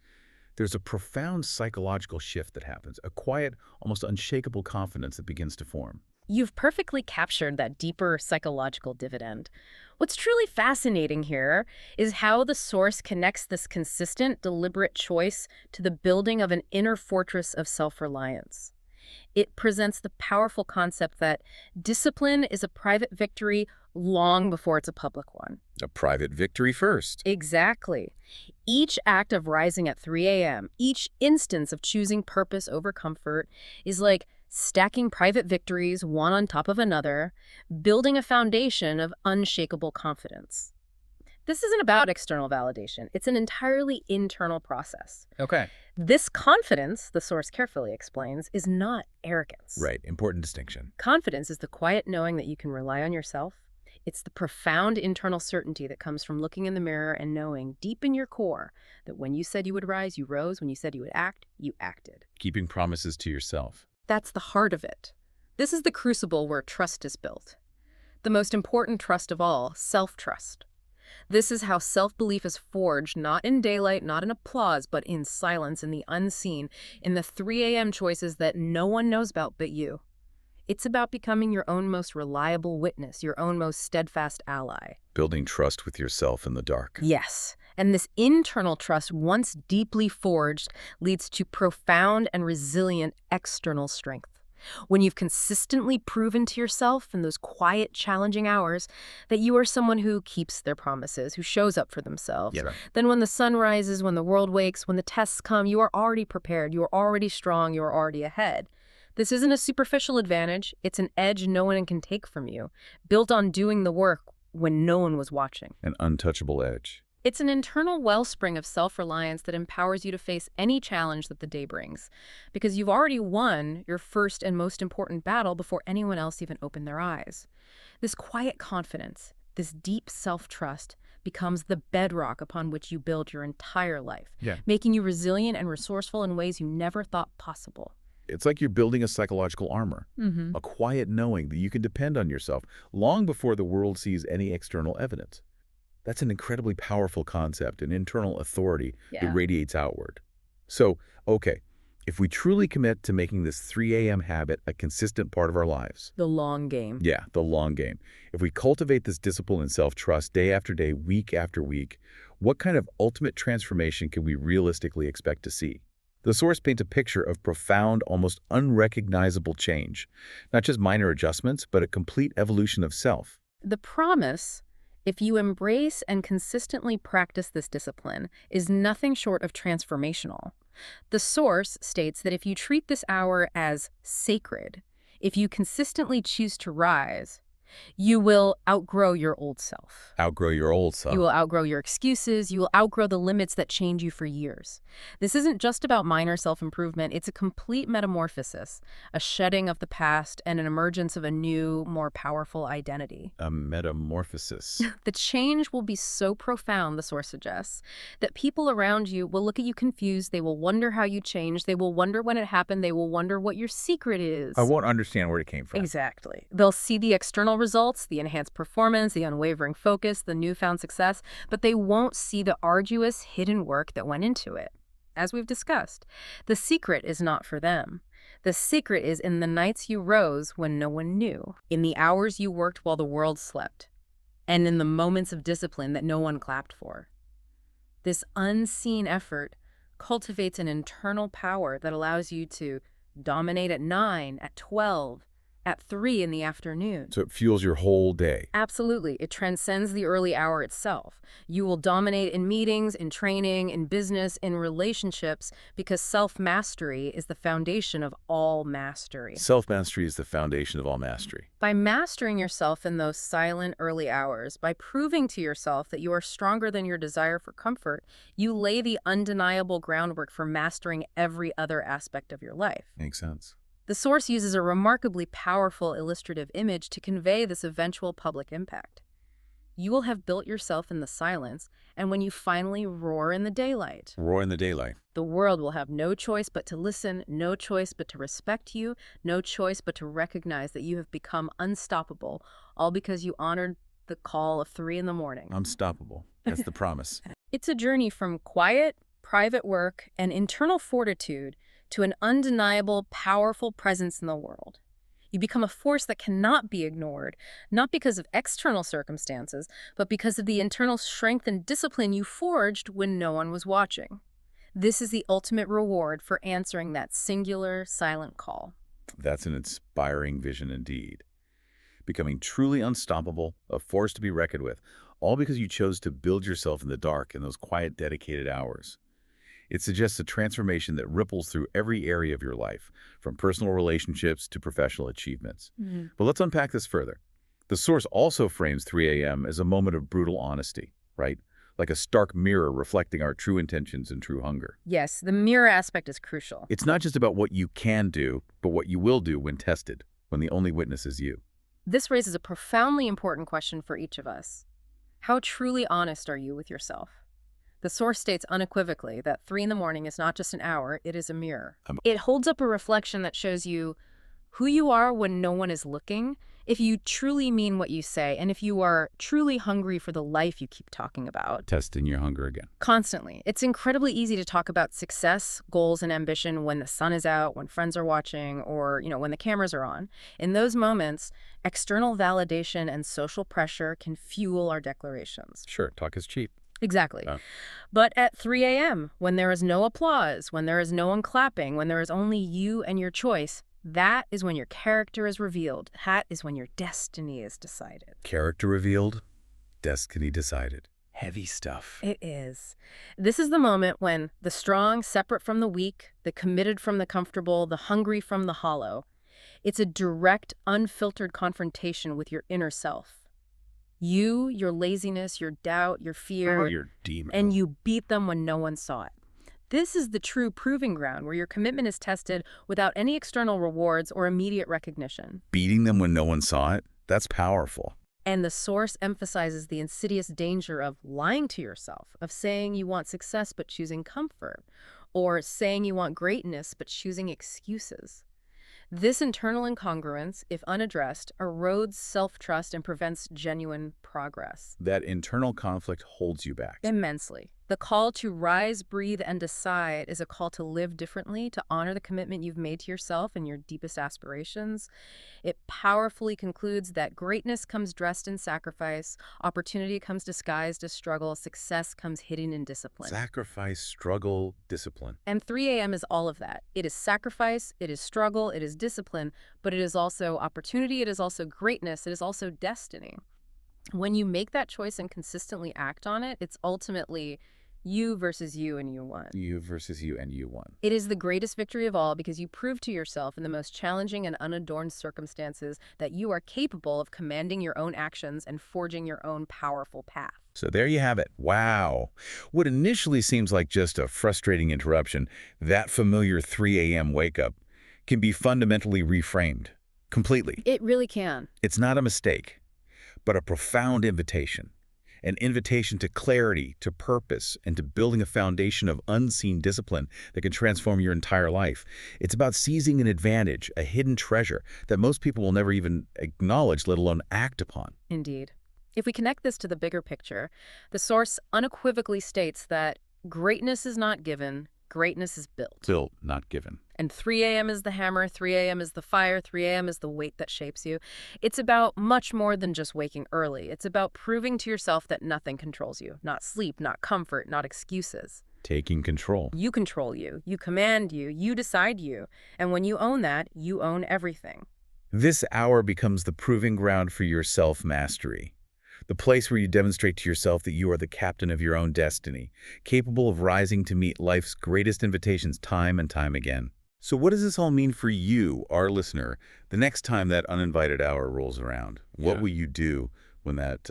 There's a profound psychological shift that happens, a quiet, almost unshakable confidence that begins to form. You've perfectly captured that deeper psychological dividend. What's truly fascinating here is how the source connects this consistent, deliberate choice to the building of an inner fortress of self-reliance. It presents the powerful concept that discipline is a private victory long before it's a public one. A private victory first. Exactly. Each act of rising at 3 a.m., each instance of choosing purpose over comfort is like stacking private victories one on top of another, building a foundation of unshakable confidence. This isn't about external validation. It's an entirely internal process. Okay. This confidence, the source carefully explains, is not arrogance. Right. Important distinction. Confidence is the quiet knowing that you can rely on yourself. It's the profound internal certainty that comes from looking in the mirror and knowing deep in your core that when you said you would rise, you rose. When you said you would act, you acted. Keeping promises to yourself. That's the heart of it. This is the crucible where trust is built. The most important trust of all, self-trust. This is how self-belief is forged, not in daylight, not in applause, but in silence, in the unseen, in the 3 a.m. choices that no one knows about but you. It's about becoming your own most reliable witness, your own most steadfast ally. Building trust with yourself in the dark. Yes, and this internal trust, once deeply forged, leads to profound and resilient external strength. When you've consistently proven to yourself in those quiet, challenging hours that you are someone who keeps their promises, who shows up for themselves, Yeah. then when the sun rises, when the world wakes, when the tests come, you are already prepared, you are already strong, you are already ahead. This isn't a superficial advantage, it's an edge no one can take from you, built on doing the work when no one was watching. An untouchable edge. It's an internal wellspring of self-reliance that empowers you to face any challenge that the day brings, because you've already won your first and most important battle before anyone else even opened their eyes. This quiet confidence, this deep self-trust, becomes the bedrock upon which you build your entire life, making you resilient and resourceful in ways you never thought possible. It's like you're building a psychological armor, a quiet knowing that you can depend on yourself long before the world sees any external evidence. That's an incredibly powerful concept, an internal authority that radiates outward. So, okay, if we truly commit to making this 3 a.m. habit a consistent part of our lives. The long game. Yeah, the long game. If we cultivate this discipline and self-trust day after day, week after week, what kind of ultimate transformation can we realistically expect to see? The source paints a picture of profound, almost unrecognizable change. Not just minor adjustments, but a complete evolution of self. The promise, if you embrace and consistently practice this discipline, is nothing short of transformational. The source states that if you treat this hour as sacred, if you consistently choose to rise, you will outgrow your old self. Outgrow your old self. You will outgrow your excuses. You will outgrow the limits that chained you for years. This isn't just about minor self-improvement. It's a complete metamorphosis, a shedding of the past and an emergence of a new, more powerful identity. A metamorphosis. The change will be so profound, the source suggests, that people around you will look at you confused. They will wonder how you changed. They will wonder when it happened. They will wonder what your secret is. I won't understand where it came from. Exactly. They'll see the external results, the enhanced performance, the unwavering focus, the newfound success, but they won't see the arduous, hidden work that went into it. As we've discussed, the secret is not for them. The secret is in the nights you rose when no one knew, in the hours you worked while the world slept, and in the moments of discipline that no one clapped for. This unseen effort cultivates an internal power that allows you to dominate at 9, at 12, at 3 in the afternoon. So it fuels your whole day. Absolutely. It transcends the early hour itself. You will dominate in meetings, in training, in business, in relationships, because self-mastery is the foundation of all mastery. Self-mastery is the foundation of all mastery. By mastering yourself in those silent early hours, by proving to yourself that you are stronger than your desire for comfort, you lay the undeniable groundwork for mastering every other aspect of your life. Makes sense. The source uses a remarkably powerful illustrative image to convey this eventual public impact. You will have built yourself in the silence, and when you finally roar in the daylight, the world will have no choice but to listen, no choice but to respect you, no choice but to recognize that you have become unstoppable, all because you honored the call of 3 in the morning. Unstoppable. That's the promise. It's a journey from quiet, private work and internal fortitude to an undeniable, powerful presence in the world. You become a force that cannot be ignored, not because of external circumstances, but because of the internal strength and discipline you forged when no one was watching. This is the ultimate reward for answering that singular, silent call. That's an inspiring vision indeed. Becoming truly unstoppable, a force to be reckoned with, all because you chose to build yourself in the dark in those quiet, dedicated hours. It suggests a transformation that ripples through every area of your life, from personal relationships to professional achievements. Mhm. But let's unpack this further. The source also frames 3 a.m. as a moment of brutal honesty, right? Like a stark mirror reflecting our true intentions and true hunger. Yes, the mirror aspect is crucial. It's not just about what you can do, but what you will do when tested, when the only witness is you. This raises a profoundly important question for each of us. How truly honest are you with yourself? The source states unequivocally that 3 in the morning is not just an hour, it is a mirror. Um, It holds up a reflection that shows you who you are when no one is looking, if you truly mean what you say, and if you are truly hungry for the life you keep talking about. Testing your hunger again. Constantly. It's incredibly easy to talk about success, goals, and ambition when the sun is out, when friends are watching, or, when the cameras are on. In those moments, external validation and social pressure can fuel our declarations. Sure, talk is cheap. Exactly. Uh, But at 3 a.m., when there is no applause, when there is no one clapping, when there is only you and your choice, that is when your character is revealed. That is when your destiny is decided. Character revealed, destiny decided. Heavy stuff. It is. This is the moment when the strong separate from the weak, the committed from the comfortable, the hungry from the hollow. It's a direct, unfiltered confrontation with your inner self. You, your laziness, your doubt, your fear, Your demon. and you beat them when no one saw it. This is the true proving ground where your commitment is tested without any external rewards or immediate recognition. Beating them when no one saw it? That's powerful. And the source emphasizes the insidious danger of lying to yourself, of saying you want success but choosing comfort, or saying you want greatness but choosing excuses. This internal incongruence, if unaddressed, erodes self-trust and prevents genuine progress. That internal conflict holds you back. Immensely. The call to rise, breathe, and decide is a call to live differently, to honor the commitment you've made to yourself and your deepest aspirations. It powerfully concludes that greatness comes dressed in sacrifice, opportunity comes disguised as struggle, success comes hidden in discipline. Sacrifice, struggle, discipline. And 3 a.m. is all of that. It is sacrifice, it is struggle, it is discipline, but it is also opportunity, it is also greatness, it is also destiny. When you make that choice and consistently act on it, it's ultimately you versus you and you won. You versus you and you won. It is the greatest victory of all because you prove to yourself in the most challenging and unadorned circumstances that you are capable of commanding your own actions and forging your own powerful path. So there you have it. Wow. What initially seems like just a frustrating interruption, that familiar 3 a.m. wake-up, can be fundamentally reframed. Completely. It really can. It's not a mistake, but a profound invitation. An invitation to clarity, to purpose, and to building a foundation of unseen discipline that can transform your entire life. It's about seizing an advantage, a hidden treasure that most people will never even acknowledge, let alone act upon. Indeed. If we connect this to the bigger picture, the source unequivocally states that greatness is not given, greatness is built. Built, not given. And 3 a.m. is the hammer, 3 a.m. is the fire, 3 a.m. is the weight that shapes you. It's about much more than just waking early. It's about proving to yourself that nothing controls you. Not sleep, not comfort, not excuses. Taking control. You control you. You command you. You decide you. And when you own that, you own everything. This hour becomes the proving ground for your self-mastery. The place where you demonstrate to yourself that you are the captain of your own destiny, capable of rising to meet life's greatest invitations time and time again. So what does this all mean for you, our listener, the next time that uninvited hour rolls around? What will you do when that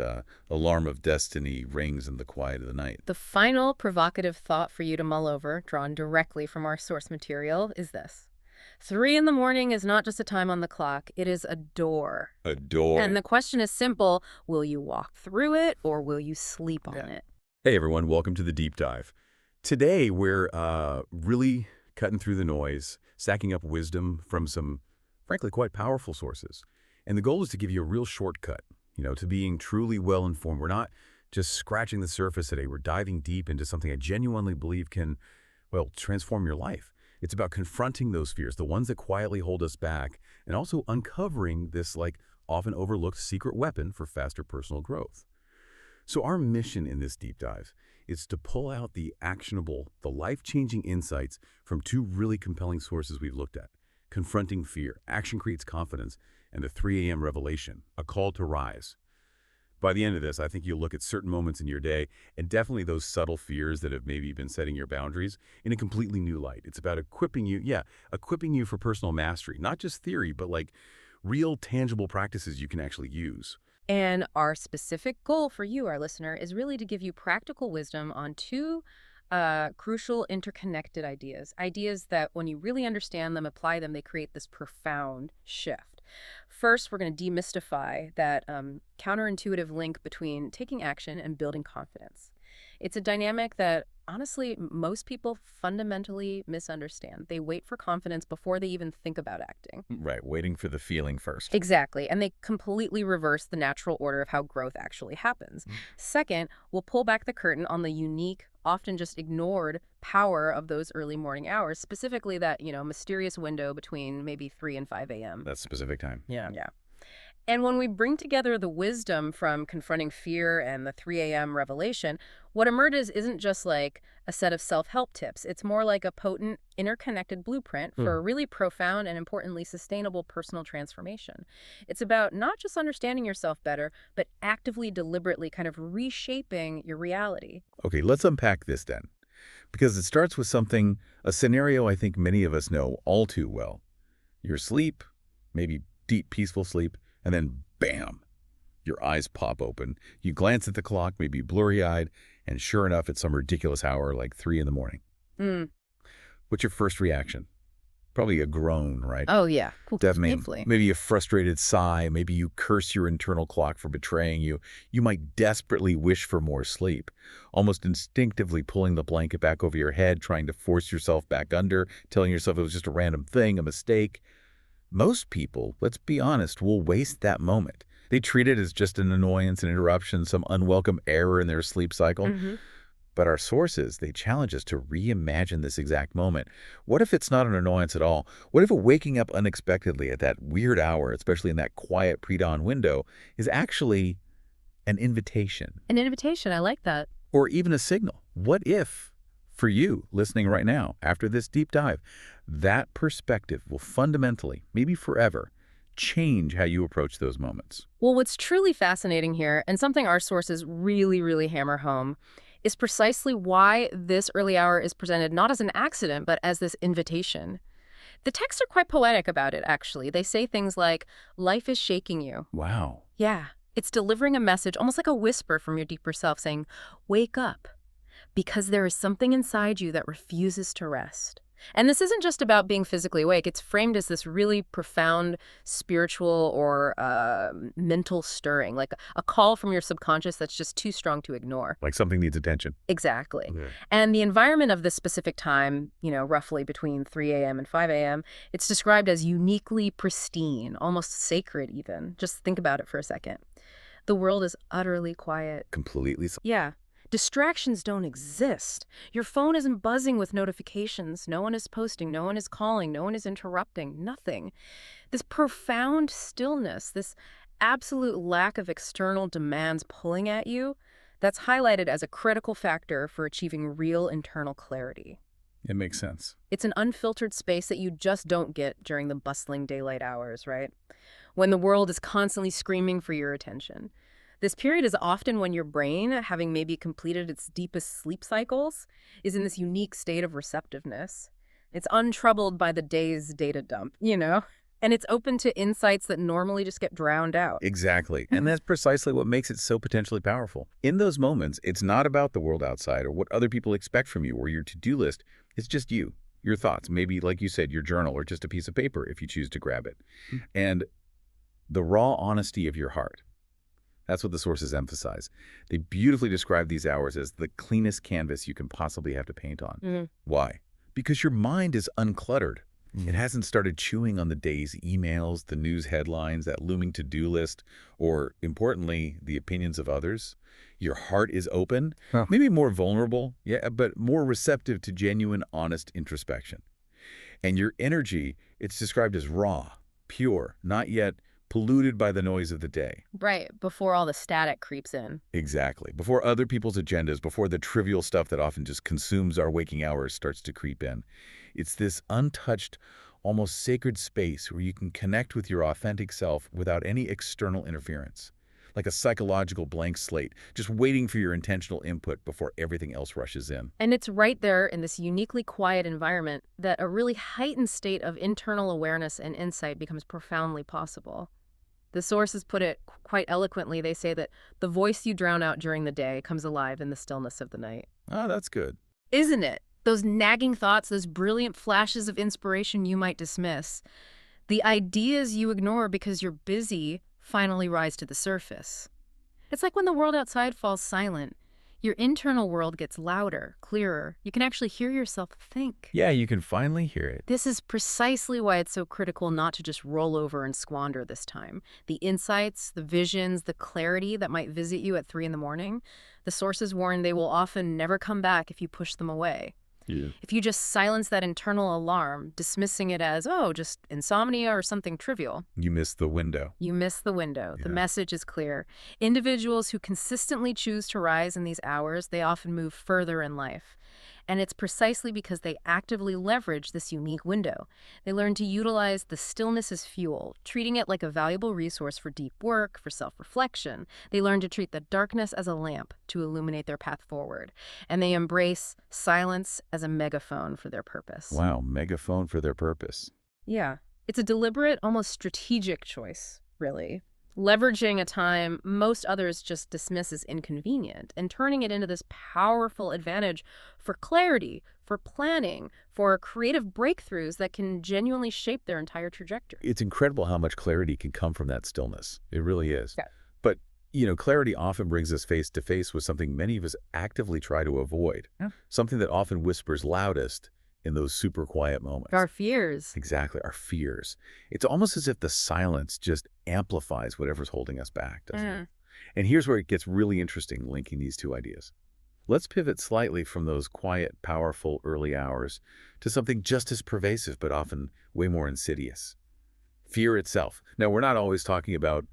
alarm of destiny rings in the quiet of the night? The final provocative thought for you to mull over, drawn directly from our source material, is this. 3 in the morning is not just a time on the clock, it is a door. A door. And the question is simple, will you walk through it or will you sleep on it? Hey everyone, welcome to the Deep Dive. Today we're really cutting through the noise, stacking up wisdom from some, frankly, quite powerful sources. And the goal is to give you a real shortcut, to being truly well-informed. We're not just scratching the surface today. We're diving deep into something I genuinely believe can, transform your life. It's about confronting those fears, the ones that quietly hold us back, and also uncovering this, often overlooked secret weapon for faster personal growth. So our mission in this deep dive is to pull out the actionable, the life-changing insights from two really compelling sources we've looked at. confronting fear, action creates confidence, and the 3 a.m. revelation, a call to rise. By the end of this, I think you'll look at certain moments in your day and definitely those subtle fears that have maybe been setting your boundaries in a completely new light. It's about equipping you for personal mastery, not just theory, but like real tangible practices you can actually use. And our specific goal for you, our listener, is really to give you practical wisdom on two crucial interconnected ideas. Ideas that when you really understand them, apply them, they create this profound shift. First, we're going to demystify that counterintuitive link between taking action and building confidence. It's a dynamic that, honestly, most people fundamentally misunderstand. They wait for confidence before they even think about acting. Right, waiting for the feeling first. Exactly, and they completely reverse the natural order of how growth actually happens. Second, we'll pull back the curtain on the unique, often just ignored power of those early morning hours, specifically that, mysterious window between maybe 3 and 5 a.m. That specific time. Yeah. And when we bring together the wisdom from confronting fear and the 3 a.m. revelation, what emerges isn't just like a set of self-help tips. It's more like a potent, interconnected blueprint for a really profound and importantly sustainable personal transformation. It's about not just understanding yourself better, but actively, deliberately kind of reshaping your reality. Okay, let's unpack this then. Because it starts with a scenario I think many of us know all too well. You're asleep, maybe deep, peaceful sleep, and then bam, your eyes pop open. You glance at the clock, maybe blurry-eyed, and sure enough, it's some ridiculous hour like 3 in the morning. Mm. What's your first reaction? Probably a groan, right? Oh, yeah. Definitely. Maybe a frustrated sigh. Maybe you curse your internal clock for betraying you. You might desperately wish for more sleep, almost instinctively pulling the blanket back over your head, trying to force yourself back under, telling yourself it was just a random thing, a mistake. Most people, let's be honest, will waste that moment. They treat it as just an annoyance, an interruption, some unwelcome error in their sleep cycle. But our sources, they challenge us to reimagine this exact moment. What if it's not an annoyance at all? What if waking up unexpectedly at that weird hour, especially in that quiet pre-dawn window, is actually an invitation? An invitation. I like that. Or even a signal. What if, for you listening right now, after this deep dive, that perspective will fundamentally, maybe forever, change how you approach those moments? Well, what's truly fascinating here, and something our sources really, really hammer home, is precisely why this early hour is presented not as an accident, but as this invitation. The texts are quite poetic about it, actually. They say things like, life is shaking you. Wow. Yeah, it's delivering a message, almost like a whisper from your deeper self saying, wake up, because there is something inside you that refuses to rest. And this isn't just about being physically awake. It's framed as this really profound spiritual or mental stirring, like a call from your subconscious that's just too strong to ignore. Like something needs attention. Exactly. Yeah. And the environment of this specific time, roughly between 3 a.m. and 5 a.m., it's described as uniquely pristine, almost sacred even. Just think about it for a second. The world is utterly quiet. Completely. Yeah. Distractions don't exist. Your phone isn't buzzing with notifications. No one is posting. No one is calling. No one is interrupting. Nothing. This profound stillness, this absolute lack of external demands pulling at you, that's highlighted as a critical factor for achieving real internal clarity. It makes sense. It's an unfiltered space that you just don't get during the bustling daylight hours, right? When the world is constantly screaming for your attention. This period is often when your brain, having maybe completed its deepest sleep cycles, is in this unique state of receptiveness. It's untroubled by the day's data dump, And it's open to insights that normally just get drowned out. Exactly. And that's precisely what makes it so potentially powerful. In those moments, it's not about the world outside or what other people expect from you or your to-do list. It's just you, your thoughts, maybe, like you said, your journal or just a piece of paper if you choose to grab it. And the raw honesty of your heart. That's what the sources emphasize. They beautifully describe these hours as the cleanest canvas you can possibly have to paint on. Why? Because your mind is uncluttered. It hasn't started chewing on the day's emails, the news headlines, that looming to-do list, or, importantly, the opinions of others. Your heart is open, maybe more vulnerable, but more receptive to genuine, honest introspection. And your energy, it's described as raw, pure, not yet polluted by the noise of the day. Right, before all the static creeps in. Exactly. Before other people's agendas, before the trivial stuff that often just consumes our waking hours starts to creep in. It's this untouched, almost sacred space where you can connect with your authentic self without any external interference. Like a psychological blank slate, just waiting for your intentional input before everything else rushes in. And it's right there in this uniquely quiet environment that a really heightened state of internal awareness and insight becomes profoundly possible. The sources put it quite eloquently. They say that the voice you drown out during the day comes alive in the stillness of the night. Oh, that's good. Isn't it? Those nagging thoughts, those brilliant flashes of inspiration you might dismiss, the ideas you ignore because you're busy finally rise to the surface. It's like when the world outside falls silent, your internal world gets louder, clearer. You can actually hear yourself think. Yeah, you can finally hear it. This is precisely why it's so critical not to just roll over and squander this time. The insights, the visions, the clarity that might visit you at 3 in the morning, the sources warn they will often never come back if you push them away. Yeah. If you just silence that internal alarm, dismissing it as, oh, just insomnia or something trivial, You missed the window. you miss the window. The Yeah. message is clear. Individuals who consistently choose to rise in these hours, they often move further in life. And it's precisely because they actively leverage this unique window. They learn to utilize the stillness as fuel, treating it like a valuable resource for deep work, for self-reflection. They learn to treat the darkness as a lamp to illuminate their path forward. And they embrace silence as a megaphone for their purpose. Wow, megaphone for their purpose. Yeah. It's a deliberate, almost strategic choice, really. Leveraging a time most others just dismiss as inconvenient and turning it into this powerful advantage for clarity, for planning, for creative breakthroughs that can genuinely shape their entire trajectory. It's incredible how much clarity can come from that stillness. It really is. Yeah. But, clarity often brings us face to face with something many of us actively try to avoid. Yeah. Something that often whispers loudest in those super quiet moments. Our fears. Exactly, our fears. It's almost as if the silence just amplifies whatever's holding us back, doesn't it? And here's where it gets really interesting, linking these two ideas. Let's pivot slightly from those quiet, powerful early hours to something just as pervasive, but often way more insidious. Fear itself. Now, we're not always talking about,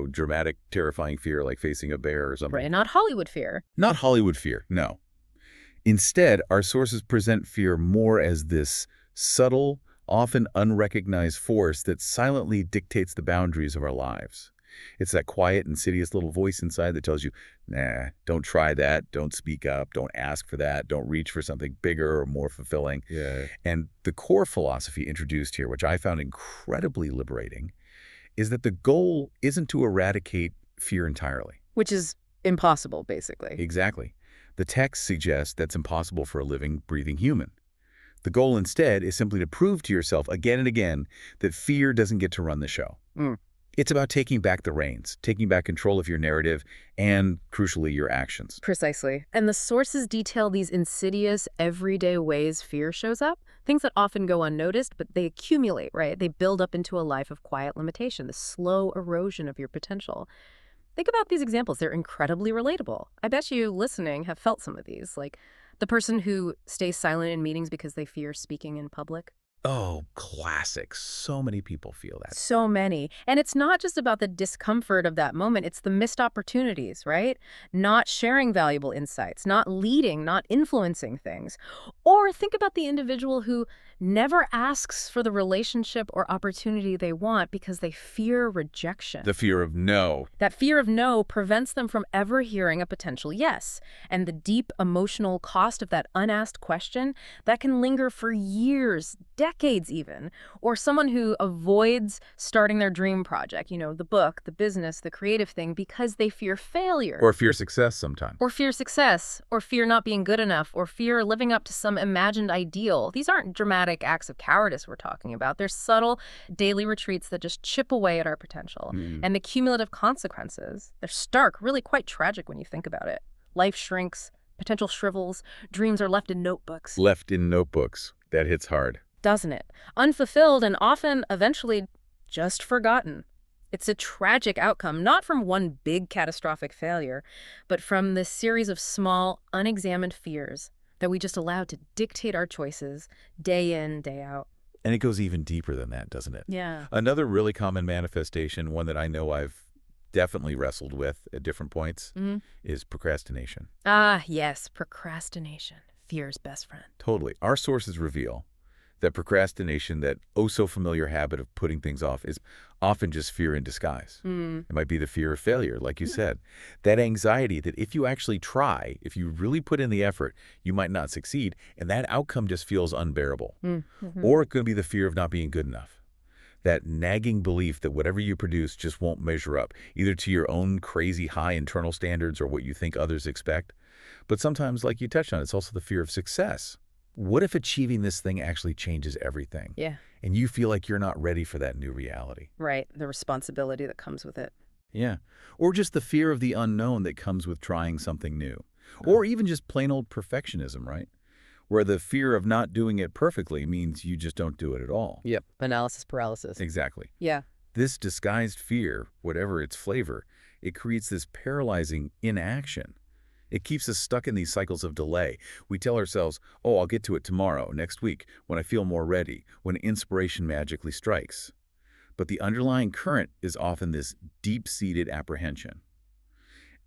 dramatic, terrifying fear like facing a bear or something. Right, not Hollywood fear. Not Hollywood fear, no. Instead, our sources present fear more as this subtle, often unrecognized force that silently dictates the boundaries of our lives. It's that quiet, insidious little voice inside that tells you, nah, don't try that, don't speak up, don't ask for that, don't reach for something bigger or more fulfilling. Yeah. And the core philosophy introduced here, which I found incredibly liberating, is that the goal isn't to eradicate fear entirely. Which is impossible, basically. Exactly. The text suggests that's impossible for a living, breathing human. The goal instead is simply to prove to yourself again and again that fear doesn't get to run the show. It's about taking back the reins, taking back control of your narrative, and, crucially, your actions. Precisely. And the sources detail these insidious, everyday ways fear shows up, things that often go unnoticed, but they accumulate, right? They build up into a life of quiet limitation, the slow erosion of your potential. Think about these examples. They're incredibly relatable. I bet you listening have felt some of these, like the person who stays silent in meetings because they fear speaking in public. Oh, classic. So many people feel that. So many. And it's not just about the discomfort of that moment. It's the missed opportunities, right? Not sharing valuable insights, not leading, not influencing things. Or think about the individual who never asks for the relationship or opportunity they want because they fear rejection. The fear of no. That fear of no prevents them from ever hearing a potential yes. And the deep emotional cost of that unasked question, that can linger for years, decades even. Or someone who avoids starting their dream project, the book, the business, the creative thing, because they fear failure. Or fear success sometimes. Or fear success, or fear not being good enough, or fear living up to some imagined ideal. These aren't dramatic acts of cowardice we're talking about. They're subtle daily retreats that just chip away at our potential. And the cumulative consequences, they're stark, really quite tragic when you think about it. Life shrinks, potential shrivels, dreams are left in notebooks. Left in notebooks. That hits hard. Doesn't it? Unfulfilled and often, eventually, just forgotten. It's a tragic outcome, not from one big catastrophic failure, but from this series of small, unexamined fears that we just allow to dictate our choices day in, day out. And it goes even deeper than that, doesn't it? Yeah. Another really common manifestation, one that I know I've definitely wrestled with at different points, is procrastination. Ah, yes, procrastination, fear's best friend. Totally. Our sources reveal That procrastination, that oh-so-familiar habit of putting things off is often just fear in disguise. Hmm. It might be the fear of failure, like you said. That anxiety that if you actually try, if you really put in the effort, you might not succeed, and that outcome just feels unbearable. Mm-hmm. Or it could be the fear of not being good enough. That nagging belief that whatever you produce just won't measure up, either to your own crazy high internal standards or what you think others expect. But sometimes, like you touched on, it's also the fear of success. What if achieving this thing actually changes everything, Yeah, and you feel like you're not ready for that new reality? right. The responsibility that comes with it. Yeah. Or just the fear of the unknown that comes with trying something new. Or even just plain old perfectionism, right? Where the fear of not doing it perfectly means you just don't do it at all. Yep. Analysis paralysis. Exactly. Yeah. This disguised fear, whatever its flavor, it creates this paralyzing inaction. It keeps us stuck in these cycles of delay. We tell ourselves, oh, I'll get to it tomorrow, next week, when I feel more ready, when inspiration magically strikes. But the underlying current is often this deep-seated apprehension.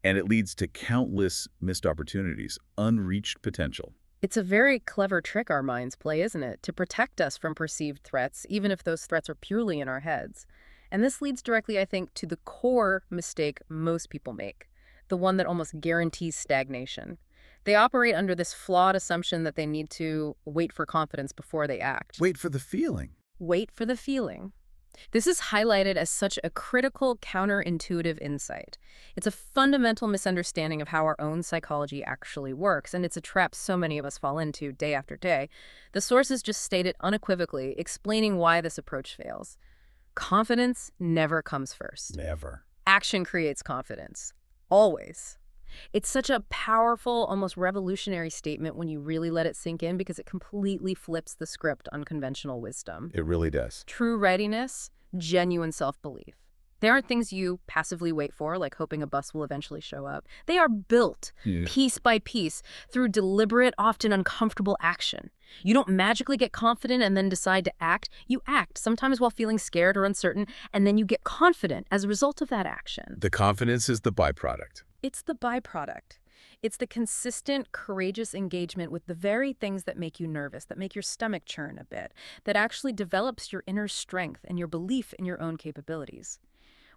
And it leads to countless missed opportunities, unreached potential. It's a very clever trick our minds play, isn't it? To protect us from perceived threats, even if those threats are purely in our heads. And this leads directly, I think, to the core mistake most people make, the one that almost guarantees stagnation. They operate under this flawed assumption that they need to wait for confidence before they act. Wait for the feeling. Wait for the feeling. This is highlighted as such a critical counterintuitive insight. It's a fundamental misunderstanding of how our own psychology actually works, and it's a trap so many of us fall into day after day. The sources just state it unequivocally, explaining why this approach fails. Confidence never comes first. Never. Action creates confidence. Always. It's such a powerful, almost revolutionary statement when you really let it sink in because it completely flips the script on conventional wisdom. It really does. True readiness, genuine self-belief. They aren't things you passively wait for, like hoping a bus will eventually show up. They are built, Yeah. piece by piece, through deliberate, often uncomfortable action. You don't magically get confident and then decide to act. You act, sometimes while feeling scared or uncertain, and then you get confident as a result of that action. The confidence is the byproduct. It's the byproduct. It's the consistent, courageous engagement with the very things that make you nervous, that make your stomach churn a bit, that actually develops your inner strength and your belief in your own capabilities.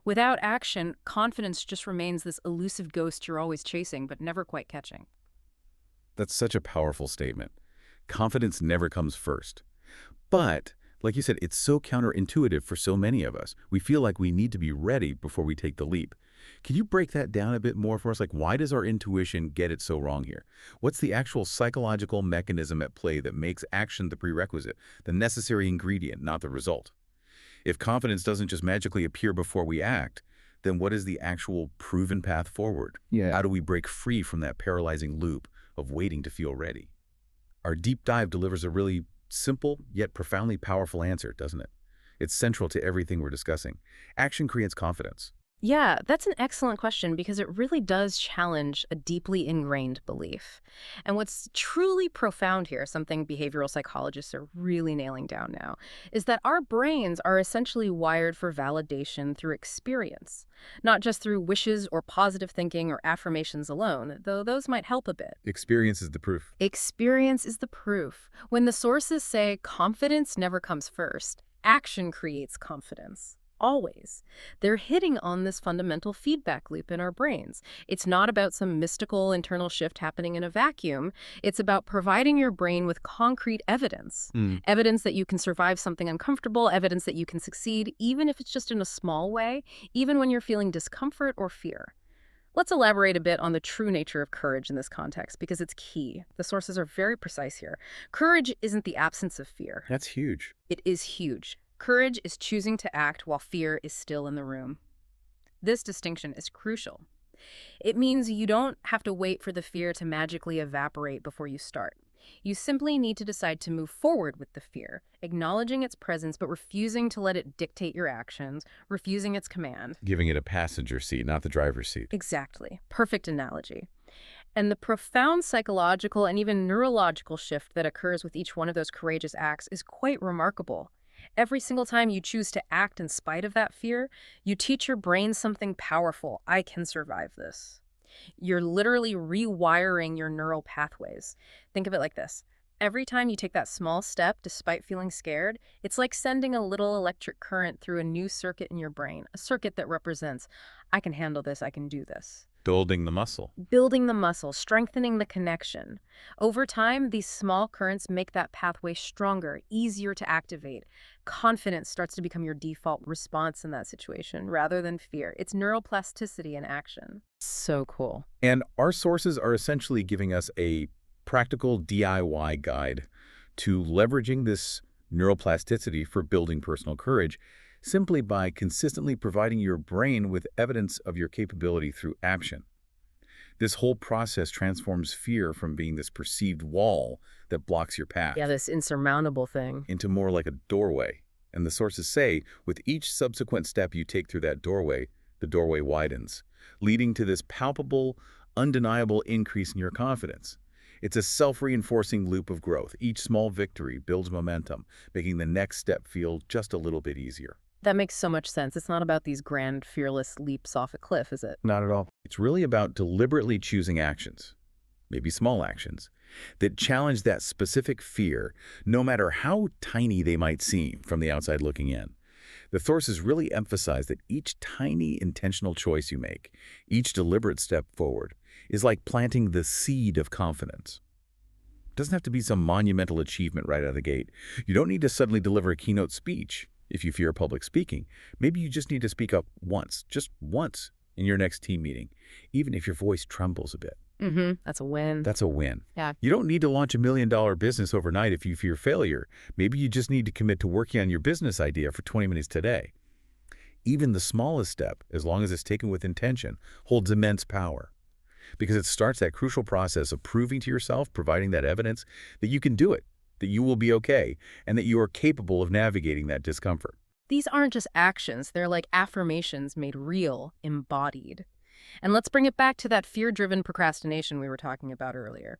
Without action, confidence just remains this elusive ghost you're always chasing but never quite catching. That's such a powerful statement. Confidence never comes first. But, like you said, it's so counterintuitive for so many of us. We feel like we need to be ready before we take the leap. Can you break that down a bit more for us? Like, why does our intuition get it so wrong here? What's the actual psychological mechanism at play that makes action the prerequisite, the necessary ingredient, not the result? If confidence doesn't just magically appear before we act, then what is the actual proven path forward? Yeah. How do we break free from that paralyzing loop of waiting to feel ready? Our deep dive delivers a really simple yet profoundly powerful answer, doesn't it? It's central to everything we're discussing. Action creates confidence. Yeah, that's an excellent question because it really does challenge a deeply ingrained belief. And what's truly profound here, something behavioral psychologists are really nailing down now, is that our brains are essentially wired for validation through experience, not just through wishes or positive thinking or affirmations alone, though those might help a bit. Experience is the proof. Experience is the proof. When the sources say confidence never comes first, action creates confidence. Always. They're hitting on this fundamental feedback loop in our brains. It's not about some mystical internal shift happening in a vacuum. It's about providing your brain with concrete evidence. Evidence that you can survive something uncomfortable, evidence that you can succeed, even if it's just in a small way, even when you're feeling discomfort or fear. Let's elaborate a bit on the true nature of courage in this context, because it's key. The sources are very precise here. Courage isn't the absence of fear. That's huge. It is huge. Courage is choosing to act while fear is still in the room. This distinction is crucial. It means you don't have to wait for the fear to magically evaporate before you start. You simply need to decide to move forward with the fear, acknowledging its presence but refusing to let it dictate your actions, refusing its command. Giving it a passenger seat, not the driver's seat. Exactly. Perfect analogy. And the profound psychological and even neurological shift that occurs with each one of those courageous acts is quite remarkable. Every single time you choose to act in spite of that fear, you teach your brain something powerful. I can survive this. You're literally rewiring your neural pathways. Think of it like this. Every time you take that small step despite feeling scared, it's like sending a little electric current through a new circuit in your brain, a circuit that represents, I can handle this, I can do this. Building the muscle. Building the muscle, strengthening the connection. Over time, these small currents make that pathway stronger, easier to activate. Confidence starts to become your default response in that situation rather than fear. It's neuroplasticity in action. So cool. And our sources are essentially giving us a practical DIY guide to leveraging this neuroplasticity for building personal courage simply by consistently providing your brain with evidence of your capability through action. This whole process transforms fear from being this perceived wall that blocks your path Yeah, this insurmountable thing. into more like a doorway. And the sources say, with each subsequent step you take through that doorway, the doorway widens, leading to this palpable, undeniable increase in your confidence. It's a self-reinforcing loop of growth. Each small victory builds momentum, making the next step feel just a little bit easier. That makes so much sense. It's not about these grand, fearless leaps off a cliff, is it? Not at all. It's really about deliberately choosing actions, maybe small actions, that challenge that specific fear, no matter how tiny they might seem from the outside looking in. The sources really emphasize that each tiny intentional choice you make, each deliberate step forward, is like planting the seed of confidence. It doesn't have to be some monumental achievement right out of the gate. You don't need to suddenly deliver a keynote speech if you fear public speaking. Maybe you just need to speak up once, just once, in your next team meeting, even if your voice trembles a bit. That's a win. That's a win. Yeah. You don't need to launch $1 million business overnight if you fear failure. Maybe you just need to commit to working on your business idea for 20 minutes today. Even the smallest step, as long as it's taken with intention, holds immense power, because it starts that crucial process of proving to yourself, providing that evidence that you can do it, that you will be okay, and that you are capable of navigating that discomfort. These aren't just actions, they're like affirmations made real, embodied. And let's bring it back to that fear-driven procrastination we were talking about earlier.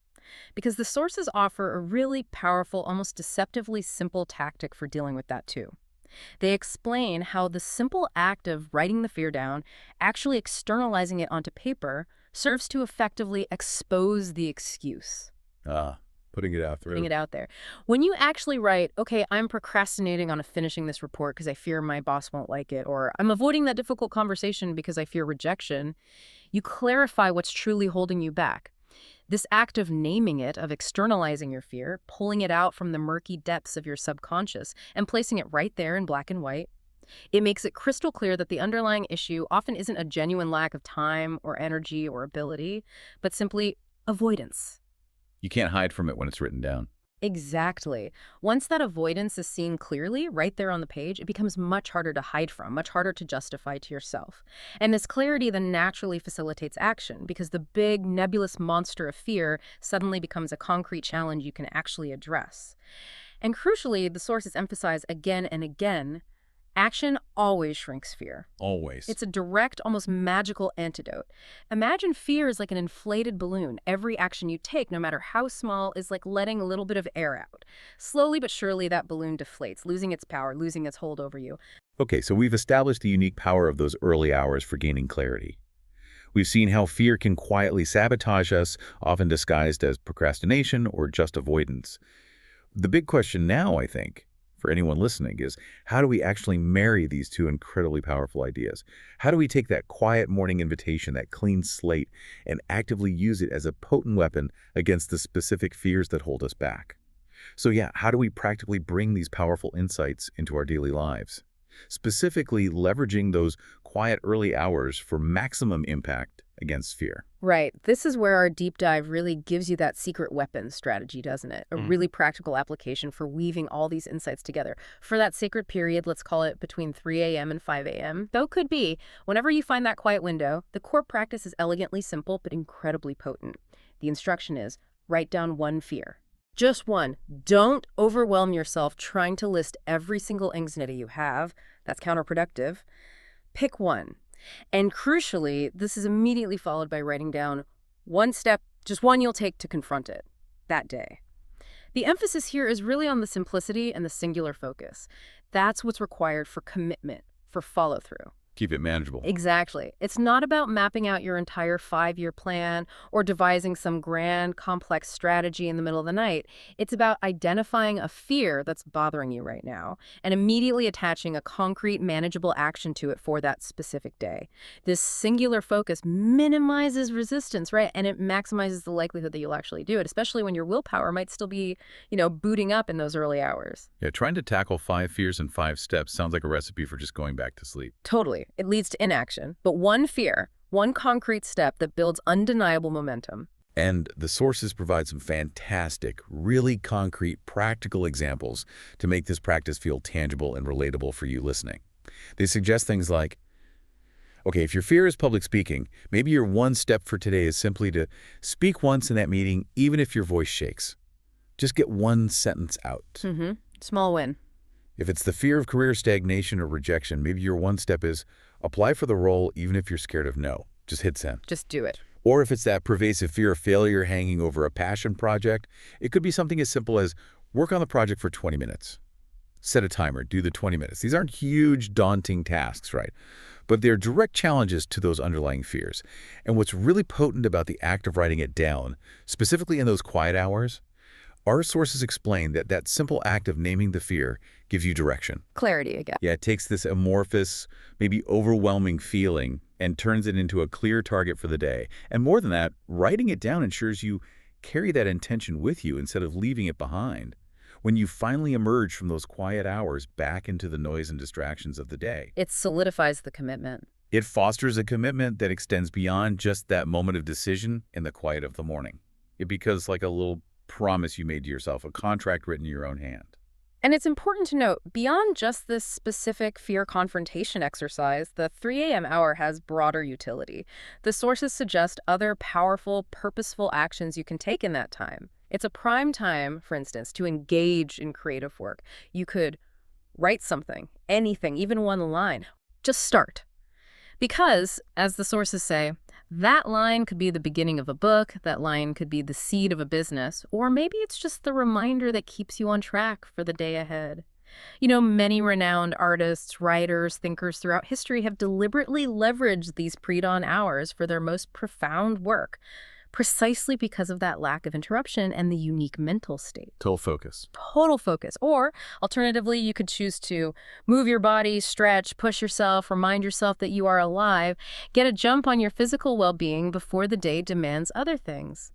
Because the sources offer a really powerful, almost deceptively simple tactic for dealing with that too. They explain how the simple act of writing the fear down, actually externalizing it onto paper, serves to effectively expose the excuse. Putting it out through. Putting it out there. When you actually write, okay, I'm procrastinating on finishing this report because I fear my boss won't like it, or I'm avoiding that difficult conversation because I fear rejection, you clarify what's truly holding you back. This act of naming it, of externalizing your fear, pulling it out from the murky depths of your subconscious and placing it right there in black and white, it makes it crystal clear that the underlying issue often isn't a genuine lack of time or energy or ability, but simply avoidance. You can't hide from it when it's written down. Exactly. Once that avoidance is seen clearly, right there on the page, it becomes much harder to hide from, much harder to justify to yourself. And this clarity then naturally facilitates action, because the big, nebulous monster of fear suddenly becomes a concrete challenge you can actually address. And crucially, the sources emphasize again and again, action always shrinks fear. Always. It's a direct, almost magical antidote. Imagine fear is like an inflated balloon. Every action you take, no matter how small, is like letting a little bit of air out. Slowly but surely, that balloon deflates, losing its power, losing its hold over you. Okay, so we've established the unique power of those early hours for gaining clarity. We've seen how fear can quietly sabotage us, often disguised as procrastination or just avoidance. The big question now, I think, for anyone listening, is how do we actually marry these two incredibly powerful ideas? How do we take that quiet morning invitation, that clean slate, and actively use it as a potent weapon against the specific fears that hold us back? So yeah, how do we practically bring these powerful insights into our daily lives? Specifically leveraging those quiet early hours for maximum impact against fear. Right. This is where our deep dive really gives you that secret weapon strategy, doesn't it? A really practical application for weaving all these insights together. For that sacred period, let's call it between 3 a.m. and 5 a.m., though could be, whenever you find that quiet window, the core practice is elegantly simple but incredibly potent. The instruction is, write down one fear. Just one. Don't overwhelm yourself trying to list every single anxiety you have. That's counterproductive. Pick one. And crucially, this is immediately followed by writing down one step, just one you'll take to confront it that day. The emphasis here is really on the simplicity and the singular focus. That's what's required for commitment, for follow-through. Keep it manageable. Exactly. It's not about mapping out your entire 5-year plan or devising some grand, complex strategy in the middle of the night. It's about identifying a fear that's bothering you right now and immediately attaching a concrete, manageable action to it for that specific day. This singular focus minimizes resistance, right? And it maximizes the likelihood that you'll actually do it, especially when your willpower might still be, booting up in those early hours. Yeah, trying to tackle 5 fears in 5 steps sounds like a recipe for just going back to sleep. Totally. It leads to inaction. But one fear, one concrete step that builds undeniable momentum. And the sources provide some fantastic, really concrete, practical examples to make this practice feel tangible and relatable for you listening. They suggest things like, okay, if your fear is public speaking, maybe your one step for today is simply to speak once in that meeting, even if your voice shakes. Just get one sentence out. Small win. If it's the fear of career stagnation or rejection, maybe your one step is apply for the role even if you're scared of no. Just hit send. Just do it. Or if it's that pervasive fear of failure hanging over a passion project, it could be something as simple as work on the project for 20 minutes. Set a timer, do the 20 minutes. These aren't huge, daunting tasks, right? But they're direct challenges to those underlying fears. And what's really potent about the act of writing it down, specifically in those quiet hours, our sources explain that that simple act of naming the fear gives you direction. Clarity again. Yeah, it takes this amorphous, maybe overwhelming feeling and turns it into a clear target for the day. And more than that, writing it down ensures you carry that intention with you instead of leaving it behind when you finally emerge from those quiet hours back into the noise and distractions of the day. It solidifies the commitment. It fosters a commitment that extends beyond just that moment of decision in the quiet of the morning. It becomes like a little promise you made to yourself, a contract written in your own hand. And it's important to note, beyond just this specific fear confrontation exercise, the 3 a.m. hour has broader utility. The sources suggest other powerful, purposeful actions you can take in that time. It's a prime time, for instance, to engage in creative work. You could write something, anything, even one line. Just start. Because, as the sources say, that line could be the beginning of a book, that line could be the seed of a business, or maybe it's just the reminder that keeps you on track for the day ahead. Many renowned artists, writers, thinkers throughout history have deliberately leveraged these pre-dawn hours for their most profound work, precisely because of that lack of interruption and the unique mental state. Total focus. Total focus. Or, alternatively, you could choose to move your body, stretch, push yourself, remind yourself that you are alive, get a jump on your physical well-being before the day demands other things.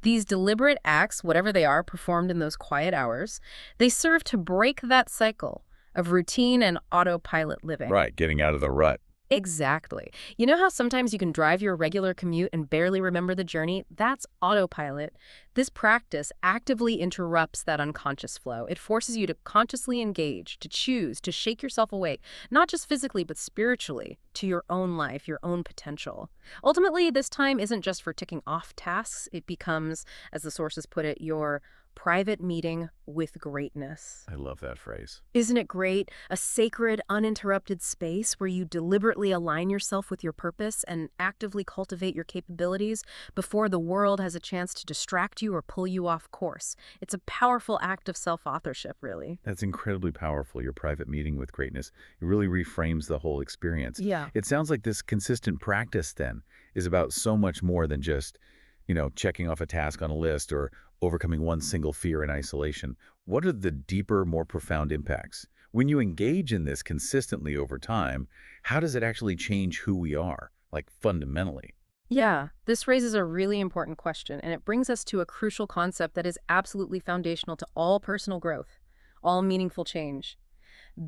These deliberate acts, whatever they are, performed in those quiet hours, they serve to break that cycle of routine and autopilot living. Right, getting out of the rut. Exactly. You know how sometimes you can drive your regular commute and barely remember the journey? That's autopilot. This practice actively interrupts that unconscious flow. It forces you to consciously engage, to choose, to shake yourself awake, not just physically, but spiritually, to your own life, your own potential. Ultimately, this time isn't just for ticking off tasks. It becomes, as the sources put it, your private meeting with greatness. I love that phrase. Isn't it great? A sacred, uninterrupted space where you deliberately align yourself with your purpose and actively cultivate your capabilities before the world has a chance to distract you or pull you off course. It's a powerful act of self-authorship, really. That's incredibly powerful, your private meeting with greatness. It really reframes the whole experience. Yeah. It sounds like this consistent practice, then, is about so much more than just, checking off a task on a list or overcoming one single fear in isolation. What are the deeper, more profound impacts? When you engage in this consistently over time, how does it actually change who we are, like fundamentally? Yeah, this raises a really important question, and it brings us to a crucial concept that is absolutely foundational to all personal growth, all meaningful change.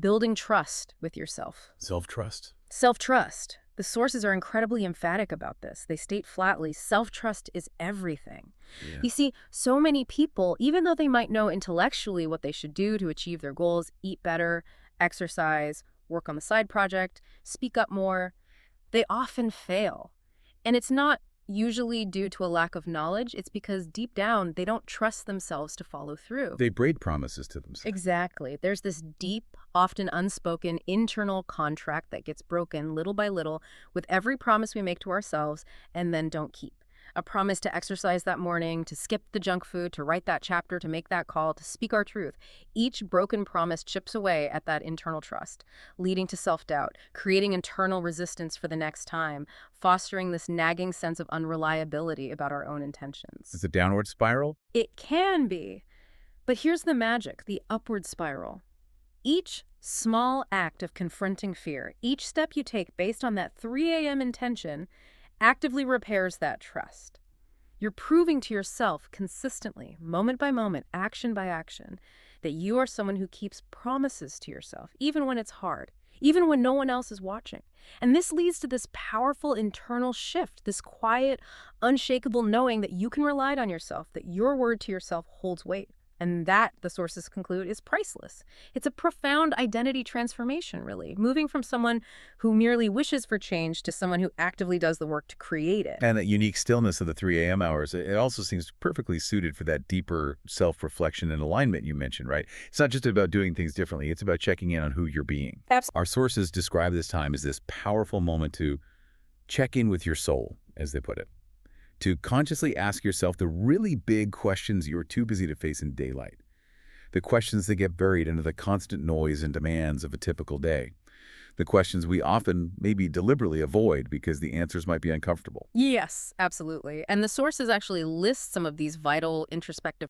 Building trust with yourself. Self-trust. Self-trust. The sources are incredibly emphatic about this. They state flatly, self-trust is everything. Yeah. You see, so many people, even though they might know intellectually what they should do to achieve their goals, eat better, exercise, work on the side project, speak up more, they often fail. And it's not usually due to a lack of knowledge. It's because deep down, they don't trust themselves to follow through. They braid promises to themselves. Exactly. There's this deep, often unspoken internal contract that gets broken little by little with every promise we make to ourselves and then don't keep. A promise to exercise that morning, to skip the junk food, to write that chapter, to make that call, to speak our truth. Each broken promise chips away at that internal trust, leading to self-doubt, creating internal resistance for the next time, fostering this nagging sense of unreliability about our own It's intentions. a downward spiral? It can be, but here's the magic, the upward spiral. Each small act of confronting fear, each step you take based on that 3 a.m. intention, actively repairs that trust. You're proving to yourself consistently, moment by moment, action by action, that you are someone who keeps promises to yourself, even when it's hard, even when no one else is watching. And this leads to this powerful internal shift, this quiet, unshakable knowing that you can rely on yourself, that your word to yourself holds weight. And that, the sources conclude, is priceless. It's a profound identity transformation, really, moving from someone who merely wishes for change to someone who actively does the work to create it. And that unique stillness of the 3 a.m. hours, it also seems perfectly suited for that deeper self-reflection and alignment you mentioned, right? It's not just about doing things differently. It's about checking in on who you're being. Absolutely. Our sources describe this time as this powerful moment to check in with your soul, as they put it, to consciously ask yourself the really big questions you're too busy to face in daylight, the questions that get buried under the constant noise and demands of a typical day, the questions we often maybe deliberately avoid because the answers might be uncomfortable. Yes, absolutely. And the sources actually list some of these vital introspective